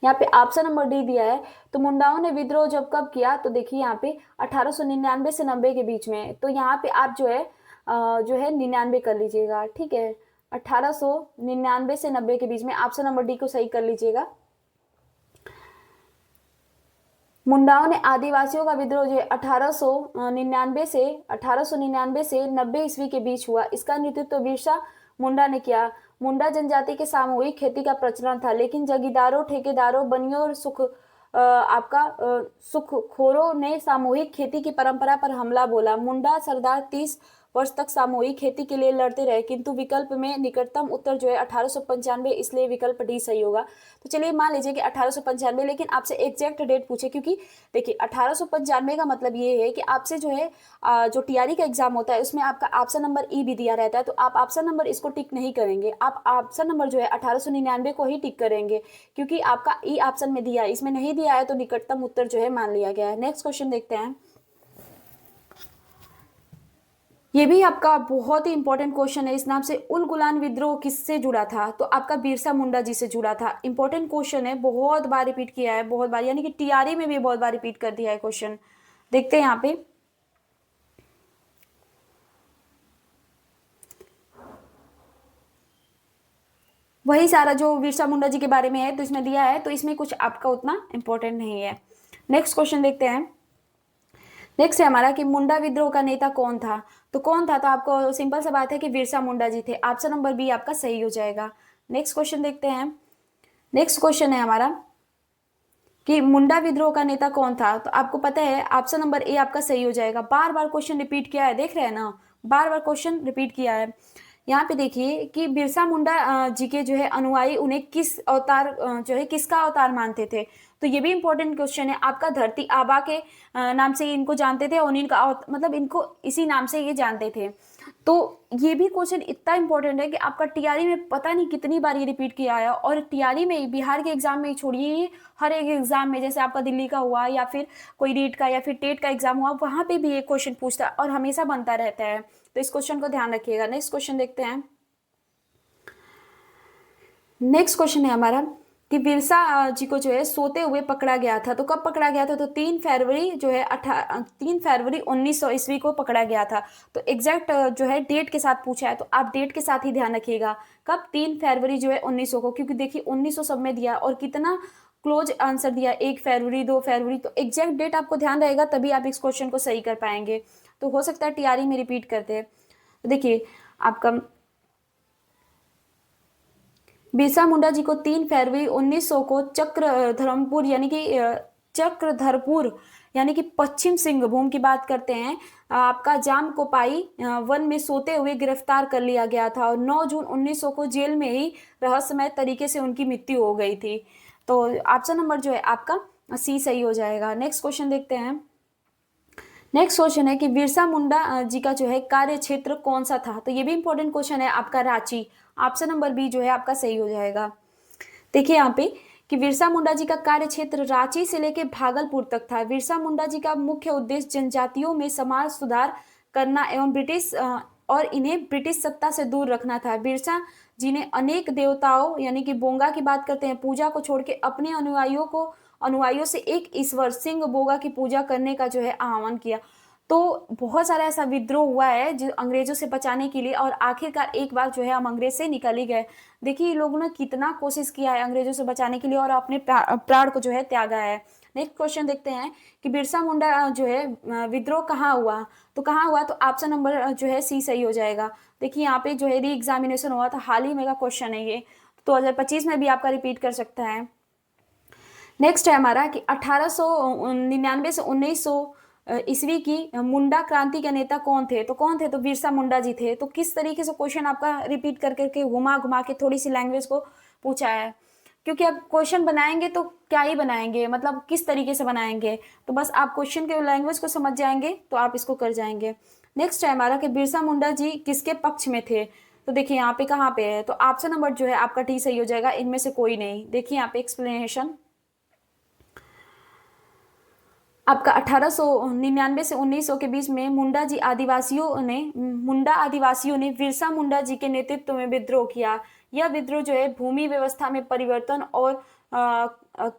यहाँ पे ऑप्शन नंबर डी दिया है। तो मुंडाओं ने विद्रोह जब कब किया, तो देखिए यहाँ पे 1899 से 90 के बीच में। तो यहाँ पे आप जो है 99 कर लीजिएगा, ठीक है। 1899 से 90 के बीच में। ऑप्शन नंबर डी को सही कर लीजिएगा। मुंडाओं ने आदिवासियों का विद्रोह जो है 1899 से 90 ईस्वी के बीच हुआ। इसका नेतृत्व बिरसा मुंडा ने किया। मुंडा जनजाति के सामूहिक खेती का प्रचलन था, लेकिन जगीरदारों, ठेकेदारों, बनियों और सुखखोरों ने सामूहिक खेती की परंपरा पर हमला बोला। मुंडा सरदार 30 वर्ष तक सामूहिक खेती के लिए लड़ते रहे, किंतु विकल्प में निकटतम उत्तर जो है 1895, इसलिए विकल्प डी सही होगा। तो चलिए मान लीजिए कि 1895, लेकिन आपसे एग्जैक्ट डेट पूछे, क्योंकि देखिए 1895 का मतलब ये है कि आपसे जो है जो टीआरई का एग्जाम होता है उसमें आपका ऑप्शन नंबर ई भी दिया रहता है, तो आप ऑप्शन नंबर इसको टिक नहीं करेंगे, आप ऑप्शन नंबर जो है 1899 को ही टिक करेंगे, क्योंकि आपका ई ऑप्शन में दिया है, इसमें नहीं दिया है, तो निकटतम उत्तर जो है मान लिया गया है। नेक्स्ट क्वेश्चन देखते हैं। ये भी आपका बहुत ही इंपॉर्टेंट क्वेश्चन है। इस नाम से उल गुलान विद्रोह किससे जुड़ा था? तो आपका बिरसा मुंडा जी से जुड़ा था। इंपॉर्टेंट क्वेश्चन है, बहुत बार रिपीट किया है, बहुत बार, यानी कि टीआरई में भी बहुत बार रिपीट कर दिया है क्वेश्चन। देखते हैं यहाँ पे। वही सारा जो बिरसा मुंडा जी के बारे में है, तो इसमें दिया है, तो इसमें कुछ आपका उतना इंपॉर्टेंट नहीं है। नेक्स्ट क्वेश्चन देखते हैं। नेक्स्ट है हमारा कि मुंडा विद्रोह का नेता कौन था? तो कौन था? तो आपको सिंपल सा बात है कि बिरसा मुंडा जी थे। ऑप्शन नंबर बी आपका सही हो जाएगा। नेक्स्ट क्वेश्चन देखते हैं। नेक्स्ट क्वेश्चन है हमारा कि मुंडा विद्रोह का नेता कौन था? तो आपको पता है ऑप्शन नंबर ए आपका सही हो जाएगा। बार बार क्वेश्चन रिपीट किया है, देख रहे हैं ना, बार बार क्वेश्चन रिपीट किया है। यहाँ पे देखिए कि बिरसा मुंडा जी के जो है अनुयायी उन्हें किस अवतार जो है किसका अवतार मानते थे? तो ये भी इंपॉर्टेंट क्वेश्चन है। आपका धरती आबा के नाम से इनको जानते थे, और इनका मतलब इनको इसी नाम से ये जानते थे। तो ये भी क्वेश्चन इतना इंपॉर्टेंट है कि आपका टीआरई में पता नहीं कितनी बार ये रिपीट किया है, और टीआरई में बिहार के एग्जाम में छोड़िए, हर एक एग्जाम में, जैसे आपका दिल्ली का हुआ या फिर कोई रीट का या फिर टेट का एग्जाम हुआ, वहां पे भी ये क्वेश्चन पूछता है और हमेशा बनता रहता है। तो इस क्वेश्चन को ध्यान रखिएगा। नेक्स्ट क्वेश्चन देखते हैं। नेक्स्ट क्वेश्चन है हमारा कि बिरसा जी को जो है सोते हुए पकड़ा गया था। तो कब पकड़ा गया था? तो 3 फरवरी जो है 3 फरवरी 1900 ईस्वी को पकड़ा गया था। तो एग्जैक्ट जो है डेट के साथ पूछा है, तो आप डेट के साथ ही ध्यान रखिएगा। कब? 3 फरवरी जो है 1900 को, क्योंकि देखिए 1900 सब में दिया और कितना क्लोज आंसर दिया, 1 फरवरी, 2 फरवरी, तो एग्जैक्ट डेट आपको ध्यान रहेगा, तभी आप इस क्वेश्चन को सही कर पाएंगे। तो हो सकता है टीआरई में रिपीट करते हैं। तो देखिए आपका बिरसा मुंडा जी को 3 फरवरी 1900 को चक्रधरपुर यानी कि पश्चिम सिंहभूम की बात करते हैं, आपका जाम कोपाई वन में सोते हुए गिरफ्तार कर लिया गया था, और 9 जून 1900 को जेल में ही रहस्यमय तरीके से उनकी मृत्यु हो गई थी। तो ऑप्शन नंबर जो है आपका सी सही हो जाएगा। नेक्स्ट क्वेश्चन देखते हैं। नेक्स्ट क्वेश्चन है कि बिरसा मुंडा जी का जो है कार्य क्षेत्र कौन सा था? तो ये भी इंपॉर्टेंट क्वेश्चन है आपका, रांची। ऑप्शन नंबर बी जो है आपका सही हो जाएगा। देखिए यहाँ पे कि बिरसा मुंडा जी का कार्य क्षेत्र रांची से लेकर भागलपुर तक था। बिरसा मुंडा जी का मुख्य उद्देश्य जनजातियों में समाज सुधार करना एवं और इन्हें ब्रिटिश सत्ता से दूर रखना था। बिरसा जी ने अनेक देवताओं यानी कि बोंगा की बात करते हैं पूजा को छोड़ के अपने अनुयायियों से एक ईश्वर सिंह बोगा की पूजा करने का जो है आह्वान किया। तो बहुत सारा ऐसा विद्रोह हुआ है जो अंग्रेजों से बचाने के लिए, और आखिरकार एक बार जो है हम अंग्रेज से निकल ही गए। देखिए लोगों ने कितना कोशिश किया है अंग्रेजों से बचाने के लिए, और अपने प्राण को जो है त्यागा है। नेक्स्ट क्वेश्चन देखते हैं कि बिरसा मुंडा जो है विद्रोह कहाँ हुआ? तो कहाँ हुआ? तो ऑप्शन नंबर जो है सी सही हो जाएगा। देखिए यहाँ पे जो है री एग्जामिनेशन हुआ था, हाल ही में का क्वेश्चन है ये, 2025 में भी आपका रिपीट कर सकता है। नेक्स्ट है हमारा कि 1899 से 1900 ईस्वी की मुंडा क्रांति के नेता कौन थे? तो कौन थे? तो बिरसा मुंडा जी थे। तो किस तरीके से क्वेश्चन आपका रिपीट कर करके घुमा घुमा के थोड़ी सी लैंग्वेज को पूछा है, क्योंकि आप क्वेश्चन बनाएंगे तो क्या ही बनाएंगे, मतलब किस तरीके से बनाएंगे, तो बस आप क्वेश्चन के लैंग्वेज को समझ जाएंगे तो आप इसको कर जाएंगे। नेक्स्ट है हमारा कि बिरसा मुंडा जी किसके पक्ष में थे? तो देखिए यहाँ पे कहाँ पे है, तो ऑप्शन नंबर जो है आपका टी सही हो जाएगा, इनमें से कोई नहीं। देखिए यहाँ पे एक्सप्लेनेशन आपका 1899 से 1900 के बीच में मुंडा आदिवासियों ने बिरसा मुंडा जी के नेतृत्व में विद्रोह किया। यह विद्रोह जो है भूमि व्यवस्था में परिवर्तन और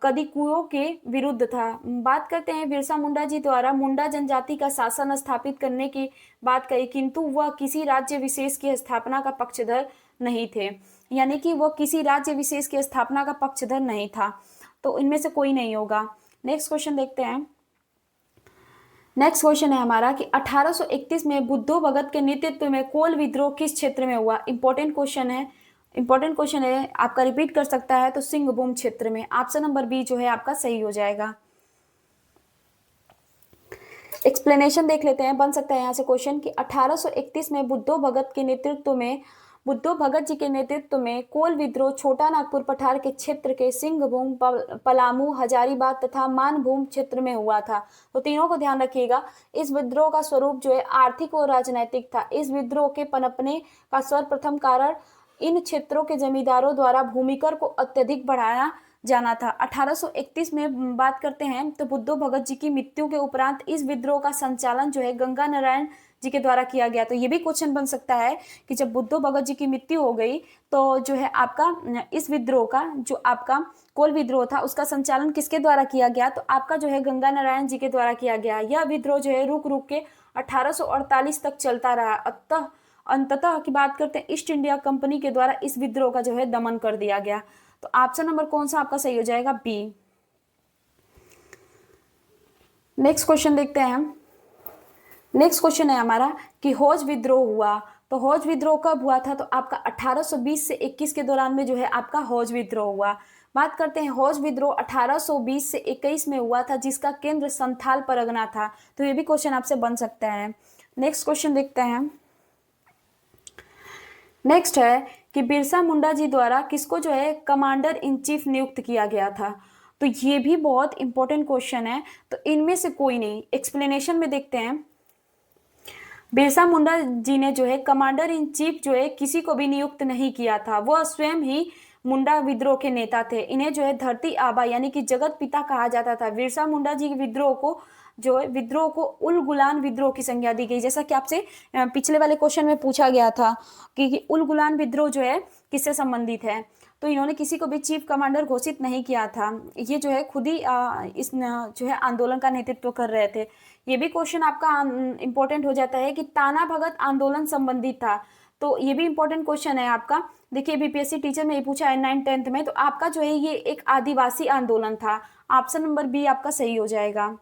कदिकुओं के विरुद्ध था। बात करते हैं बिरसा मुंडा जी द्वारा मुंडा जनजाति का शासन स्थापित करने की बात कही, किंतु वह किसी राज्य विशेष की स्थापना का पक्षधर नहीं थे, यानी कि वो किसी राज्य विशेष की स्थापना का पक्षधर नहीं था। तो इनमें से कोई नहीं होगा। नेक्स्ट क्वेश्चन देखते हैं। नेक्स्ट क्वेश्चन है हमारा कि 1831 में बुद्धो भगत के नेतृत्व में कोल विद्रोह किस क्षेत्र में हुआ। इंपॉर्टेंट क्वेश्चन है, इंपॉर्टेंट क्वेश्चन है, आपका रिपीट कर सकता है। तो सिंहभूम क्षेत्र में। ऑप्शन नंबर बी जो है आपका सही हो जाएगा। एक्सप्लेनेशन देख लेते हैं, बन सकता है यहाँ से क्वेश्चन कि 1831 में बुद्धो भगत के नेतृत्व में, बुद्धो भगत जी के नेतृत्व में कोल विद्रोह छोटा नागपुर पठार के क्षेत्र के सिंहभूम, पलामू, हजारीबाग तथा मानभूम क्षेत्र में हुआ था। तो तीनों को ध्यान रखिएगा। इस विद्रोह का स्वरूप जो है आर्थिक और राजनैतिक था। इस विद्रोह के पनपने का सर्वप्रथम कारण इन क्षेत्रों के जमींदारों द्वारा भूमिकर को अत्यधिक बढ़ाया जाना था। 1831 में बात करते हैं तो बुद्धो भगत जी की मृत्यु के उपरांत इस विद्रोह का संचालन जो है गंगा नारायण जी के द्वारा किया गया। तो ये भी क्वेश्चन बन सकता है कि जब बुद्धो भगत जी की मृत्यु हो गई तो जो है आपका इस विद्रोह का, जो आपका कोल विद्रोह था, उसका संचालन किसके द्वारा किया गया। तो आपका जो है गंगा नारायण जी के द्वारा किया गया। यह विद्रोह जो है रुक रुक के 1848 तक चलता रहा। अंततः की बात करते हैं ईस्ट इंडिया कंपनी के द्वारा इस विद्रोह का जो है दमन कर दिया गया। तो ऑप्शन नंबर कौन सा आपका सही हो जाएगा, बी। नेक्स्ट क्वेश्चन देखते हैं हम। नेक्स्ट क्वेश्चन है हमारा कि हौज विद्रोह हुआ। तो हौज विद्रोह कब हुआ था। तो आपका 1820 से 21 के दौरान में जो है आपका हौज विद्रोह हुआ। बात करते हैं हौज विद्रोह 1820 से 21 में हुआ था, जिसका केंद्र संथाल परगना था। तो ये भी क्वेश्चन आपसे बन सकता है। नेक्स्ट क्वेश्चन देखते हैं। नेक्स्ट है कि बिरसा मुंडा जी द्वारा किसको जो है कमांडर इन चीफ नियुक्त किया गया था। तो ये भी बहुत इंपॉर्टेंट क्वेश्चन है। तो इनमें से कोई नहीं। एक्सप्लेनेशन में देखते हैं। बिरसा मुंडा जी ने जो है कमांडर इन चीफ जो है किसी को भी नियुक्त नहीं किया था। वह स्वयं ही मुंडा विद्रोह के नेता थे। इन्हें जो है धरती आबा यानी कि जगत पिता कहा जाता था। बिरसा मुंडा जी के विद्रोह को जो है विद्रोह को उल गुलान विद्रोह की संज्ञा दी गई। जैसा कि आपसे पिछले वाले क्वेश्चन में पूछा गया था कि उल गुलान विद्रोह जो है किससे संबंधित है। तो इन्होंने किसी को भी चीफ कमांडर घोषित नहीं किया था। ये जो है खुद ही इस जो है आंदोलन का नेतृत्व कर रहे थे। ये भी क्वेश्चन आपका इंपॉर्टेंट हो जाता है कि ताना भगत आंदोलन संबंधित था। तो ये भी इंपॉर्टेंट क्वेश्चन है आपका। देखिए बीपीएससी टीचर में ये पूछा है 9th 10th में। तो आपका जो है ये एक आदिवासी आंदोलन था। ऑप्शन नंबर बी आपका सही हो जाएगा।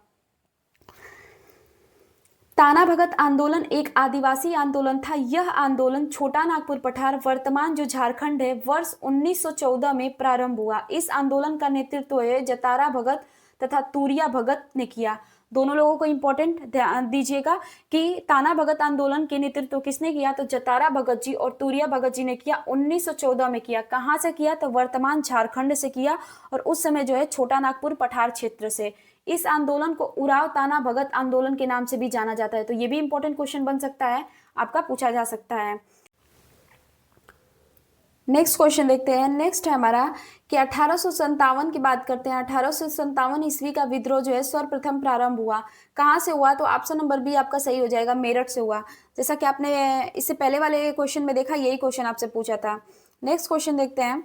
ताना भगत आंदोलन एक आदिवासी आंदोलन था। यह आंदोलन छोटा नागपुर पठार, वर्तमान जो झारखंड है, वर्ष 1914 में प्रारंभ हुआ। इस आंदोलन का नेतृत्व है जतारा भगत तथा तूरिया भगत ने किया। दोनों लोगों को इंपॉर्टेंट ध्यान दीजिएगा कि ताना भगत आंदोलन के नेतृत्व किसने किया। तो जतारा भगत जी और तूरिया भगत जी ने किया। 1914 में किया। कहाँ से किया। तो वर्तमान झारखंड से किया और उस समय जो है छोटा नागपुर पठार क्षेत्र से। इस आंदोलन को उराव ताना भगत आंदोलन के नाम से भी जाना जाता है। तो ये भी इंपॉर्टेंट क्वेश्चन बन सकता है, आपका पूछा जा सकता है। नेक्स्ट क्वेश्चन देखते हैं। नेक्स्ट है हमारा कि 1857 की बात करते हैं। 1857 ईस्वी का विद्रोह जो है सर्वप्रथम प्रारंभ हुआ। कहाँ से हुआ। तो ऑप्शन नंबर बी आपका सही हो जाएगा, मेरठ से हुआ। जैसा कि आपने इससे पहले वाले क्वेश्चन में देखा, यही क्वेश्चन आपसे पूछा था। नेक्स्ट क्वेश्चन देखते हैं।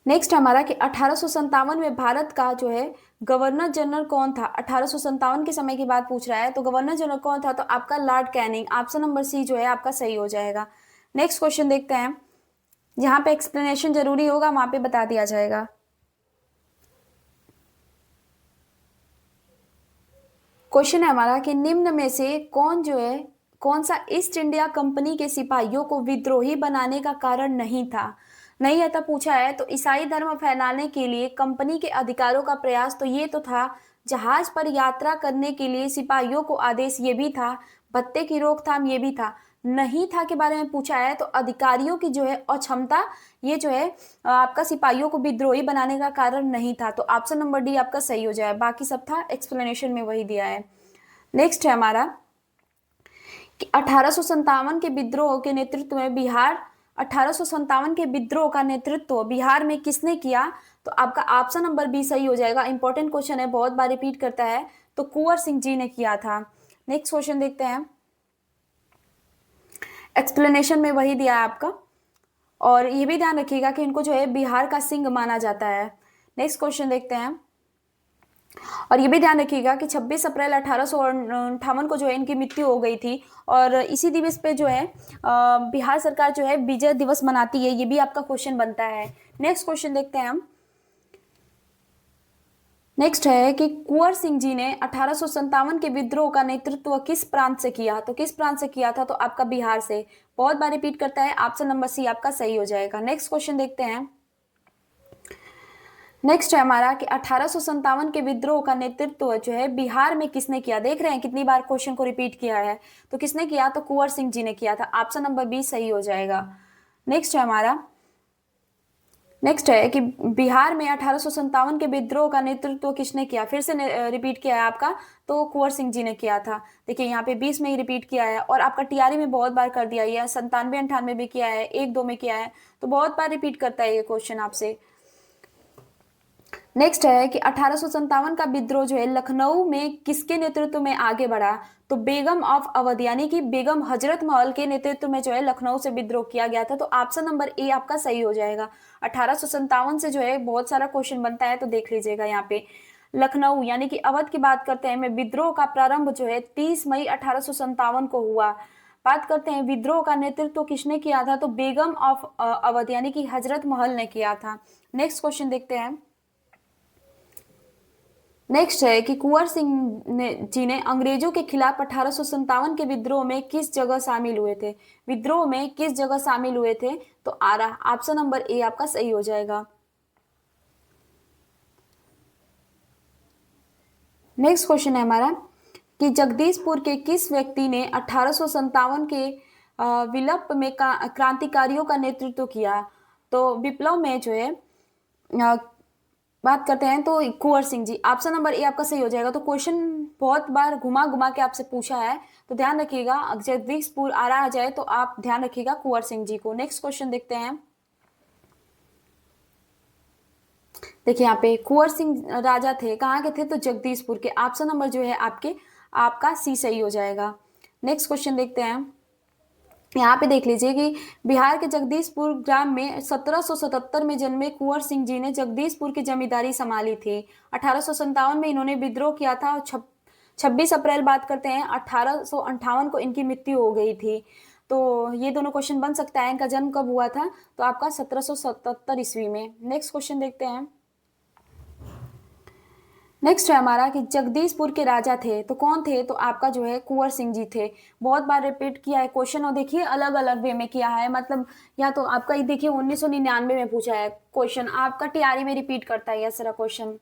नेक्स्ट हमारा कि 1857 में भारत का जो है गवर्नर जनरल कौन था। 1857 के समय की बात पूछ रहा है। तो गवर्नर जनरल कौन था। तो आपका Lord Canning. Option number C जो है आपका सही हो जाएगा। नेक्स्ट क्वेश्चन देखते हैं। जहां पे एक्सप्लेनेशन जरूरी होगा वहां पे बता दिया जाएगा। क्वेश्चन है हमारा कि निम्न में से कौन सा ईस्ट इंडिया कंपनी के सिपाहियों को विद्रोही बनाने का कारण नहीं था। नहीं ऐसा पूछा है। तो ईसाई धर्म फैलाने के लिए कंपनी के अधिकारों का प्रयास, तो ये तो था। जहाज पर यात्रा करने के लिए सिपाहियों को आदेश, ये भी था। भत्ते की रोकथाम, ये भी था। नहीं था के बारे में पूछा है। तो अधिकारियों की जो है अक्षमता, ये जो है आपका सिपाहियों को विद्रोही बनाने का कारण नहीं था। तो ऑप्शन नंबर डी आपका सही हो जाए। बाकी सब था, एक्सप्लेनेशन में वही दिया है। नेक्स्ट है हमारा कि 1857 के विद्रोह के नेतृत्व में 1857 के विद्रोह का नेतृत्व बिहार में किसने किया। तो आपका ऑप्शन नंबर बी सही हो जाएगा। इंपॉर्टेंट क्वेश्चन है, बहुत बार रिपीट करता है। तो कुंवर सिंह जी ने किया था। नेक्स्ट क्वेश्चन देखते हैं। एक्सप्लेनेशन में वही दिया है आपका। और ये भी ध्यान रखिएगा कि इनको जो है बिहार का सिंह माना जाता है। नेक्स्ट क्वेश्चन देखते हैं। और ये भी ध्यान रखिएगा कि 26 अप्रैल 1858 को जो है इनकी मृत्यु हो गई थी। और इसी दिवस पे जो है बिहार सरकार जो है विजय दिवस मनाती है। ये भी आपका क्वेश्चन बनता है। नेक्स्ट क्वेश्चन देखते हैं हम। नेक्स्ट है कि कुंवर सिंह जी ने 1857 के विद्रोह का नेतृत्व किस प्रांत से किया? तो किस प्रांत से किया था? तो आपका बिहार से। बहुत बार रिपीट करता है, ऑप्शन नंबर सी आपका सही हो जाएगा। नेक्स्ट क्वेश्चन देखते हैं। नेक्स्ट है हमारा कि 1857 के विद्रोह का नेतृत्व जो है बिहार में किसने किया? देख रहे हैं कितनी बार क्वेश्चन को रिपीट किया है। तो किसने किया? तो कुंवर सिंह जी ने किया था। ऑप्शन नंबर बी सही हो जाएगा। नेक्स्ट है हमारा, नेक्स्ट है कि बिहार में 1857 के विद्रोह का नेतृत्व किसने किया? फिर से रिपीट किया है आपका, तो कुंवर सिंह जी ने किया था। देखिए यहाँ पे 20 में ही रिपीट किया है और आपका टीआरई में बहुत बार कर दिया। ये 97 98 में किया है, 1 2 में किया है, तो बहुत बार रिपीट करता है ये क्वेश्चन आपसे। नेक्स्ट है कि 1857 का विद्रोह जो है लखनऊ में किसके नेतृत्व में आगे बढ़ा? तो बेगम ऑफ अवध यानी कि बेगम हजरत महल के नेतृत्व में जो है लखनऊ से विद्रोह किया गया था। तो ऑप्शन नंबर ए आपका सही हो जाएगा। 1857 से जो है बहुत सारा क्वेश्चन बनता है, तो देख लीजिएगा यहाँ पे लखनऊ यानी कि अवध की बात करते हैं। में विद्रोह का प्रारंभ जो है 30 मई 1857 को हुआ। बात करते हैं विद्रोह का नेतृत्व किसने किया था? तो बेगम ऑफ अवध यानी कि हजरत महल ने किया था। नेक्स्ट क्वेश्चन देखते हैं। नेक्स्ट है कि कुंवर सिंह जी ने अंग्रेजों के खिलाफ 1857 के विद्रोह में किस जगह शामिल हुए थे? विद्रोह में किस जगह शामिल हुए थे? तो आरा। ऑप्शन नंबर ए आपका सही हो जाएगा। नेक्स्ट क्वेश्चन है हमारा कि जगदीशपुर के किस व्यक्ति ने 1857 के विप्लव में क्रांतिकारियों का नेतृत्व किया? तो विप्लव में जो है बात करते हैं तो Kunwar Singh ji. Option number A आपका सही हो जाएगा। तो क्वेश्चन बहुत बार घुमा घुमा के आपसे पूछा है, तो ध्यान रखिएगा। जगदीशपुर आ रहा जाए तो आप ध्यान रखिएगा कुंवर सिंह जी को। नेक्स्ट क्वेश्चन देखते हैं। देखिए यहाँ पे कुंवर सिंह राजा थे, कहाँ के थे? तो जगदीशपुर के। ऑप्शन नंबर जो है आपका सी सही हो जाएगा। नेक्स्ट क्वेश्चन देखते हैं। यहाँ पे देख लीजिए कि बिहार के जगदीशपुर ग्राम में 1777 में जन्मे कुंवर सिंह जी ने जगदीशपुर की जमींदारी संभाली थी। 1857 में इन्होंने विद्रोह किया था और 26 अप्रैल बात करते हैं 1858 को इनकी मृत्यु हो गई थी। तो ये दोनों क्वेश्चन बन सकता है। इनका जन्म कब हुआ था? तो आपका 1777 ईस्वी में। नेक्स्ट क्वेश्चन देखते हैं। नेक्स्ट है हमारा कि जगदीशपुर के राजा थे, तो कौन थे? तो आपका जो है कुंवर सिंह जी थे। बहुत बार रिपीट किया है क्वेश्चन और देखिए अलग अलग वे में किया है। मतलब या तो आपका ये देखिए 1999 में पूछा है क्वेश्चन, आपका टीआरई में रिपीट करता है यह सारा क्वेश्चन।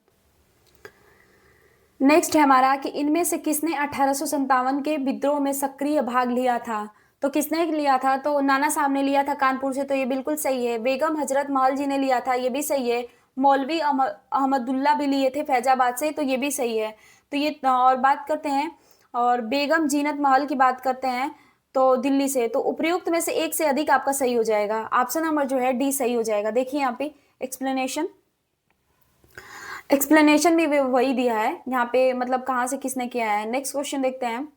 नेक्स्ट है हमारा कि इनमें से किसने 1857 के विद्रोह में सक्रिय भाग लिया था? तो किसने लिया था? तो नाना साहब ने लिया था कानपुर से, तो ये बिल्कुल सही है। बेगम हजरत महल जी ने लिया था, ये भी सही है। मौलवी अहमदुल्ला भी लिए थे फैजाबाद से, तो ये भी सही है। तो ये और बात करते हैं और बेगम जीनत महल की बात करते हैं तो दिल्ली से। तो उपयुक्त में से एक से अधिक आपका सही हो जाएगा। ऑप्शन नंबर जो है डी सही हो जाएगा। देखिए यहाँ पे एक्सप्लेनेशन भी वही दिया है यहाँ पे, मतलब कहाँ से किसने किया है। नेक्स्ट क्वेश्चन देखते हैं।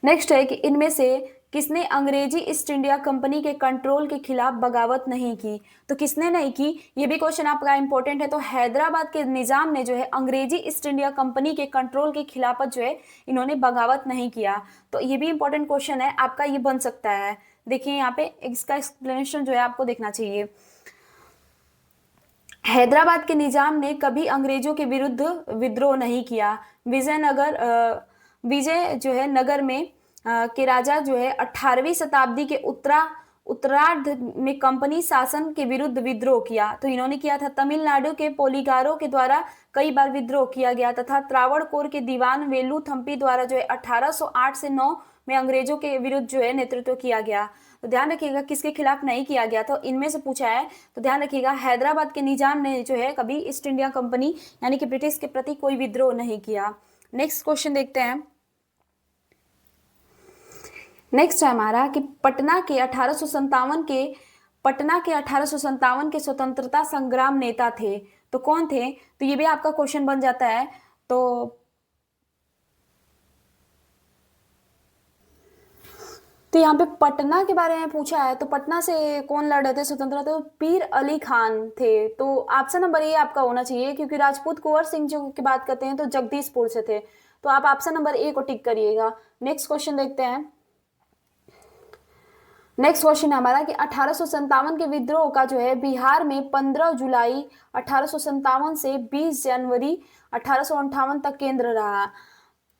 नेक्स्ट है कि इनमें से किसने अंग्रेजी ईस्ट इंडिया कंपनी के कंट्रोल के खिलाफ बगावत नहीं की? तो किसने नहीं की, ये भी क्वेश्चन आपका इंपॉर्टेंट है। तो हैदराबाद के निजाम ने जो है अंग्रेजी ईस्ट इंडिया कंपनी के कंट्रोल के खिलाफ जो है इन्होंने बगावत नहीं किया। तो ये भी इंपॉर्टेंट क्वेश्चन है आपका, ये बन सकता है। देखिए यहाँ पे इसका एक्सप्लेनेशन जो है आपको देखना चाहिए। हैदराबाद के निजाम ने कभी अंग्रेजों के विरुद्ध विद्रोह नहीं किया। विजय जो है नगर में के राजा जो है 18वीं शताब्दी के उत्तरार्ध में कंपनी शासन के विरुद्ध विद्रोह किया। तो इन्होंने किया था। तमिलनाडु के पोलिगारों के द्वारा कई बार विद्रोह किया गया तथा त्रावणकोर के दीवान वेलुथम्पी द्वारा जो है 1808 से 9 में अंग्रेजों के विरुद्ध जो है नेतृत्व किया गया। तो ध्यान रखिएगा किसके खिलाफ नहीं किया गया, तो इनमें से पूछा है। तो ध्यान रखिएगा हैदराबाद के निजाम ने जो है कभी ईस्ट इंडिया कंपनी यानी कि ब्रिटिश के प्रति कोई विद्रोह नहीं किया। नेक्स्ट क्वेश्चन देखते हैं। नेक्स्ट है हमारा कि पटना के 1857 के स्वतंत्रता संग्राम नेता थे, तो कौन थे? तो ये भी आपका क्वेश्चन बन जाता है। तो तो यहाँ पे पटना के बारे में पूछा है, तो पटना से कौन लड़ रहे थे स्वतंत्रता? तो पीर अली खान थे। तो ऑप्शन नंबर ए आपका होना चाहिए, क्योंकि राजपूत कुंवर सिंह जो की बात करते हैं तो जगदीशपुर से थे। तो आप ऑप्शन नंबर ए को टिक करिएगा। नेक्स्ट क्वेश्चन देखते हैं। नेक्स्ट क्वेश्चन है हमारा कि 1857 के विद्रोह का जो है बिहार में 15 जुलाई 1857 से 20 जनवरी 1858 तक केंद्र रहा।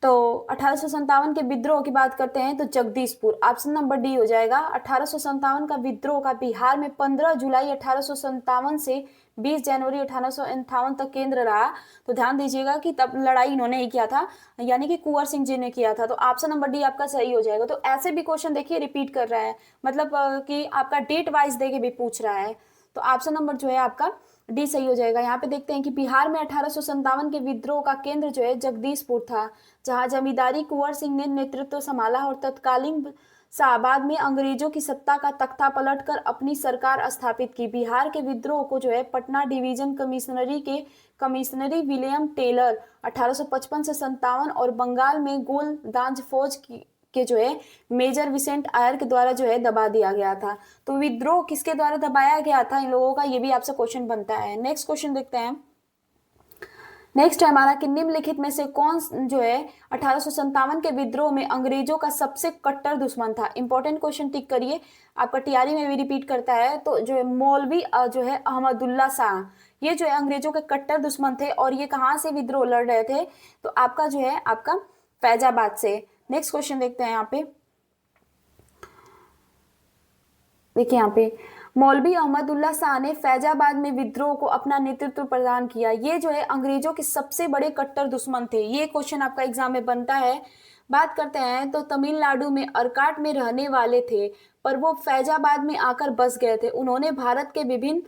तो 1857 के विद्रोह की बात करते हैं तो जगदीशपुर, ऑप्शन नंबर डी हो जाएगा। 1857 का विद्रोह का बिहार में 15 जुलाई 1857 से 20 जनवरी 1858 तक केंद्र रहा। तो ध्यान दीजिएगा कि तब लड़ाई इन्होंने ही किया था, यानी कि कुंवर सिंह जी ने किया था। तो ऑप्शन नंबर डी आपका सही हो जाएगा। तो ऐसे भी क्वेश्चन देखिए रिपीट कर रहा है, मतलब कि आपका डेट वाइज देके भी पूछ रहा है। तो ऑप्शन नंबर जो है आपका डी सही हो जाएगा। यहाँ पे देखते हैं कि बिहार में 1857 के विद्रोह का केंद्र जो है जगदीशपुर था, जहां जमींदारी कुंवर सिंह ने नेतृत्व संभाला और तत्कालीन शाहबाद में अंग्रेजों की सत्ता का तख्ता पलटकर अपनी सरकार स्थापित की। बिहार के विद्रोह को जो है पटना डिवीजन कमिश्नरी के कमिश्नरी विलियम टेलर 1855 से 57 और बंगाल में गोलदाज फौज के जो है मेजर विसेंट आयर के द्वारा जो है दबा दिया गया था। तो विद्रोह किसके द्वारा दबाया गया था इन लोगों का, ये भी आपसे क्वेश्चन बनता है। नेक्स्ट क्वेश्चन देखते हैं। नेक्स्ट है हमारा कि निम्नलिखित में से कौन जो है 1857 के विद्रोह में अंग्रेजों का सबसे कट्टर दुश्मन था। इंपॉर्टेंट क्वेश्चन टिक करिए, आपका टीआरई में भी रिपीट करता है। तो जो है मौलवी जो है अहमदुल्ला शाह, ये जो है अंग्रेजों के कट्टर दुश्मन थे और ये कहाँ से विद्रोह लड़ रहे थे? तो आपका जो है आपका फैजाबाद से। नेक्स्ट क्वेश्चन देखते हैं। यहाँ पे देखिए, यहाँ पे मौलवी अहमदुल्ला शाह ने फैजाबाद में विद्रोह को अपना नेतृत्व प्रदान किया। ये जो है अंग्रेजों के सबसे बड़े कट्टर दुश्मन थे। ये क्वेश्चन आपका एग्जाम में बनता है। बात करते हैं तो तमिलनाडु में अरकाट में रहने वाले थे, पर वो फैजाबाद में आकर बस गए थे। उन्होंने भारत के विभिन्न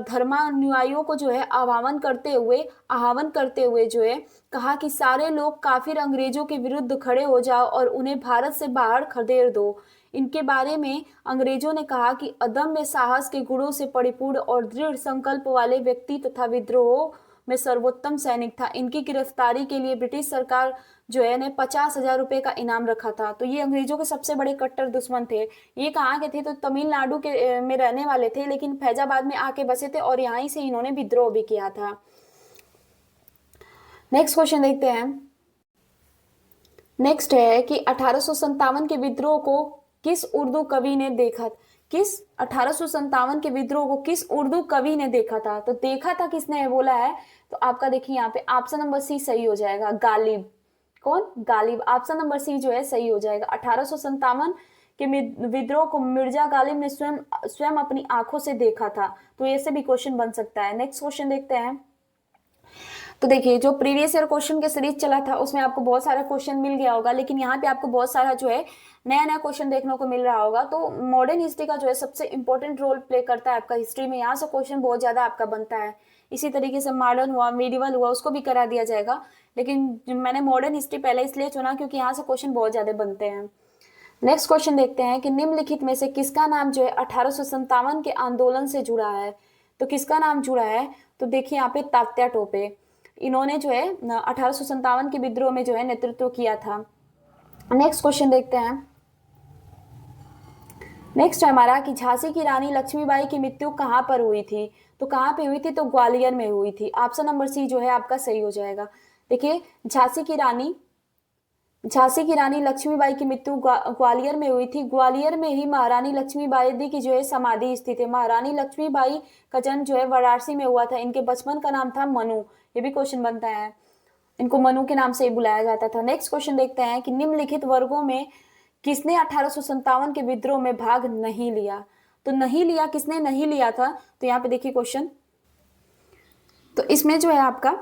धर्मानुयायियों को जो है आह्वान करते हुए जो है कहा कि सारे लोग काफिर अंग्रेजों के विरुद्ध खड़े हो जाओ और उन्हें भारत से बाहर खदेड़ दो। इनके बारे में अंग्रेजों ने कहा कि अदम्य साहस के गुणों से परिपूर्ण और दृढ़ संकल्प वाले व्यक्ति तथा विद्रोह में सर्वोत्तम सैनिक था। इनकी गिरफ्तारी के लिए ब्रिटिश सरकार जो है ने 50,000 रुपए का इनाम रखा था। तो ये अंग्रेजों के सबसे बड़े कट्टर दुश्मन थे। ये कहाँ के थे? तो तमिलनाडु के में रहने वाले थे, लेकिन फैजाबाद में आके बसे थे और यहाँ से इन्होंने विद्रोह भी किया था। नेक्स्ट क्वेश्चन देखते हैं। नेक्स्ट है कि 1857 के विद्रोह को किस उर्दू कवि ने देखा? 1857 के विद्रोह को किस उर्दू कवि ने देखा था? तो देखा था किसने बोला है? तो आपका देखिए यहाँ पे ऑप्शन नंबर सी सही हो जाएगा, गालिब। कौन? गालिब। ऑप्शन नंबर सी जो है सही हो जाएगा। 1857 के विद्रोह को मिर्जा गालिब ने स्वयं अपनी आंखों से देखा था। तो ऐसे भी क्वेश्चन बन सकता है। नेक्स्ट क्वेश्चन देखते हैं। तो देखिए, जो प्रीवियस ईयर क्वेश्चन के सीरीज चला था उसमें आपको बहुत सारा क्वेश्चन मिल गया होगा, लेकिन यहाँ पे आपको बहुत सारा जो है नया नया क्वेश्चन देखने को मिल रहा होगा। तो मॉडर्न हिस्ट्री का जो है सबसे इंपॉर्टेंट रोल प्ले करता है आपका हिस्ट्री में। यहाँ से क्वेश्चन बहुत ज्यादा आपका बनता है। इसी तरीके से मॉडर्न हुआ, मेडिवल हुआ, उसको भी करा दिया जाएगा, लेकिन मैंने मॉडर्न हिस्ट्री पहले इसलिए चुना क्योंकि यहाँ से क्वेश्चन बहुत ज्यादा बनते हैं। नेक्स्ट क्वेश्चन देखते हैं कि निम्नलिखित में से किसका नाम जो है 1857 के आंदोलन से जुड़ा है? तो किसका नाम जुड़ा है? तो देखिए यहाँ पे तात्या टोपे, इन्होंने जो है 1857 के विद्रोह में जो है नेतृत्व किया था। नेक्स्ट क्वेश्चन देखते हैं। नेक्स्ट है हमारा कि झांसी की रानी लक्ष्मीबाई की मृत्यु कहाँ पर हुई थी? तो कहाँ पे हुई थी? तो ग्वालियर में हुई थी। ऑप्शन नंबर सी जो है आपका सही हो जाएगा। देखिए, झांसी की रानी लक्ष्मीबाई की मृत्यु ग्वालियर में हुई थी। ग्वालियर में ही महारानी लक्ष्मीबाई की जो है समाधि स्थित है। महारानी लक्ष्मीबाई का जन्म जो है वाराणसी में हुआ था। इनके बचपन का नाम था मनु। ये भी क्वेश्चन बनता है, इनको मनु के नाम से बुलाया जाता था। नेक्स्ट क्वेश्चन देखते हैं कि निम्नलिखित वर्गों में किसने 1857 के विद्रोह में भाग नहीं लिया? तो नहीं लिया, किसने नहीं लिया था? तो यहाँ पे देखिए क्वेश्चन, तो इसमें जो है आपका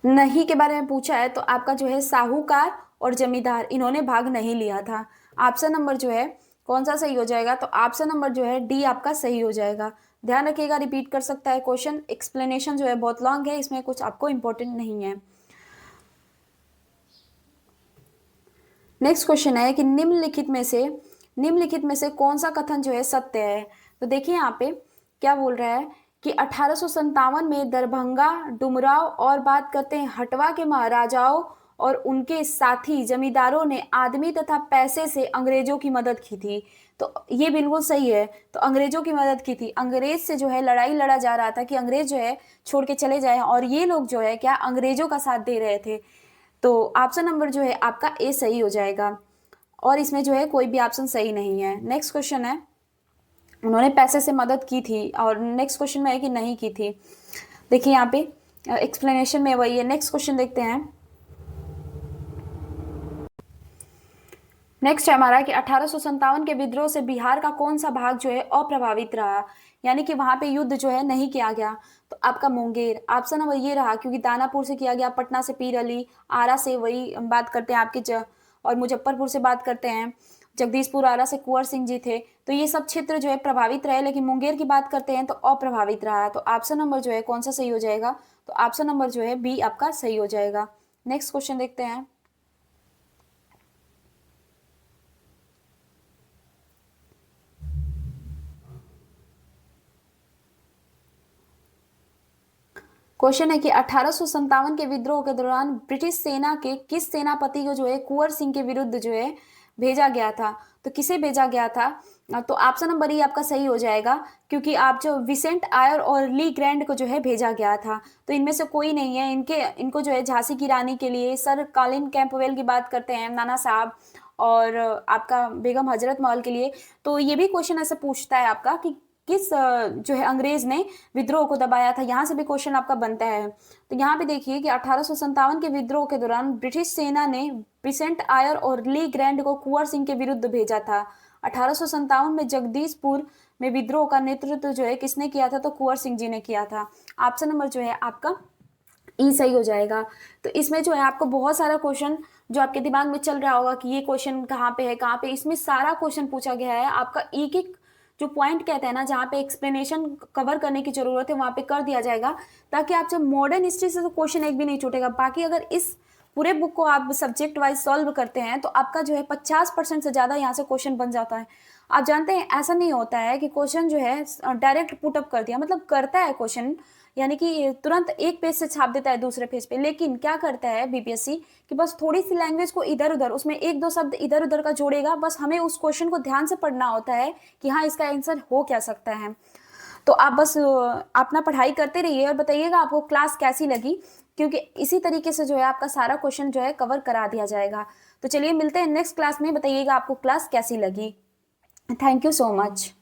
नहीं के बारे में पूछा है। तो आपका जो है साहूकार और जमींदार, इन्होंने भाग नहीं लिया था। ऑप्शन नंबर जो है कौन सा सही हो जाएगा? तो ऑप्शन नंबर जो है डी आपका सही हो जाएगा। ध्यान रखिएगा, रिपीट कर सकता है क्वेश्चन। एक्सप्लेनेशन जो है बहुत लॉन्ग है, इसमें कुछ आपको इंपॉर्टेंट नहीं है। नेक्स्ट क्वेश्चन है कि निम्नलिखित में से कौन सा कथन जो है सत्य है? तो देखिए यहाँ पे क्या बोल रहा है कि 1857 में दरभंगा, डुमराव और बात करते हैं हटवा के महाराजाओं और उनके साथी जमींदारों ने आदमी तथा पैसे से अंग्रेजों की मदद की थी। तो ये बिल्कुल सही है। तो अंग्रेजों की मदद की थी, अंग्रेज से जो है लड़ाई लड़ा जा रहा था कि अंग्रेज जो है छोड़ के चले जाए, और ये लोग जो है क्या अंग्रेजों का साथ दे रहे थे। तो ऑप्शन नंबर जो है आपका ए सही हो जाएगा, और इसमें जो है कोई भी ऑप्शन सही नहीं है। नेक्स्ट क्वेश्चन है, उन्होंने पैसे से मदद की थी, और नेक्स्ट क्वेश्चन में है कि नहीं की थी। देखिए यहाँ पे एक्सप्लेनेशन में वही है। नेक्स्ट क्वेश्चन देखते हैं। नेक्स्ट है हमारा कि 1857 के विद्रोह से बिहार का कौन सा भाग जो है अप्रभावित रहा, यानी कि वहां पे युद्ध जो है नहीं किया गया। तो आपका मुंगेर ऑप्शन नंबर ये रहा, क्योंकि दानापुर से किया गया, पटना से पीर अली, आरा से वही बात करते हैं आपके और मुजफ्फरपुर से बात करते हैं, जगदीशपुर आरा से कुंवर सिंह जी थे। तो ये सब क्षेत्र जो है प्रभावित रहे, लेकिन मुंगेर की बात करते हैं तो अप्रभावित रहा। तो ऑप्शन नंबर जो है कौन सा सही हो जाएगा, तो ऑप्शन नंबर जो है बी आपका सही हो जाएगा। नेक्स्ट क्वेश्चन देखते हैं। क्वेश्चन है कि 1857 के विद्रोह के दौरान ब्रिटिश सेना के किस सेनापति को जो है कुंवर सिंह के विरुद्ध जो है भेजा गया था। तो किसे भेजा गया था, तो ऑप्शन नंबर ई आपका सही हो जाएगा, क्योंकि आप जो विसेंट आयर और ली ग्रैंड को जो है भेजा गया था। तो इनमें से कोई नहीं है, इनको जो है झांसी की रानी के लिए सर कॉलिन कैंपवेल की बात करते हैं, नाना साहब, और आपका बेगम हजरत महल के लिए। तो ये भी क्वेश्चन ऐसे पूछता है आपका कि किस जो है अंग्रेज ने विद्रोह को दबाया था, यहाँ से भी क्वेश्चन आपका बनता है। तो यहाँ पे देखिए कि 1857 के विद्रोह के दौरान ब्रिटिश सेना ने विसेंट आयर और ली ग्रैंड को कुंवर सिंह के विरुद्ध भेजा था। 1857 में जगदीशपुर में विद्रोह का नेतृत्व जो है किसने किया था, तो कुंवर सिंह जी ने किया था। ऑप्शन नंबर जो है आपका ई सही हो जाएगा। तो इसमें जो है आपको बहुत सारा क्वेश्चन जो आपके दिमाग में चल रहा होगा कि ये क्वेश्चन कहाँ पे है कहाँ पे, इसमें सारा क्वेश्चन पूछा गया है। आपका एक एक जो पॉइंट कहते हैं ना, जहाँ पे एक्सप्लेनेशन कवर करने की जरूरत है वहां पे कर दिया जाएगा, ताकि आप जब मॉडर्न हिस्ट्री से तो क्वेश्चन एक भी नहीं छूटेगा। बाकी अगर इस पूरे बुक को आप सब्जेक्ट वाइज सॉल्व करते हैं तो आपका जो है 50% से ज्यादा यहाँ से क्वेश्चन बन जाता है। आप जानते हैं ऐसा नहीं होता है कि क्वेश्चन जो है डायरेक्ट पुट अप कर दिया, मतलब करता है क्वेश्चन, यानी कि तुरंत एक पेज से छाप देता है दूसरे पेज पे, लेकिन क्या करता है बीपीएससी कि बस थोड़ी सी लैंग्वेज को इधर उधर, उसमें एक दो शब्द इधर उधर का जोड़ेगा। बस हमें उस क्वेश्चन को ध्यान से पढ़ना होता है कि हाँ इसका आंसर हो क्या सकता है। तो आप बस अपना पढ़ाई करते रहिए और बताइएगा आपको क्लास कैसी लगी, क्योंकि इसी तरीके से जो है आपका सारा क्वेश्चन जो है कवर करा दिया जाएगा। तो चलिए मिलते हैं नेक्स्ट क्लास में, बताइएगा आपको क्लास कैसी लगी। Thank you so much.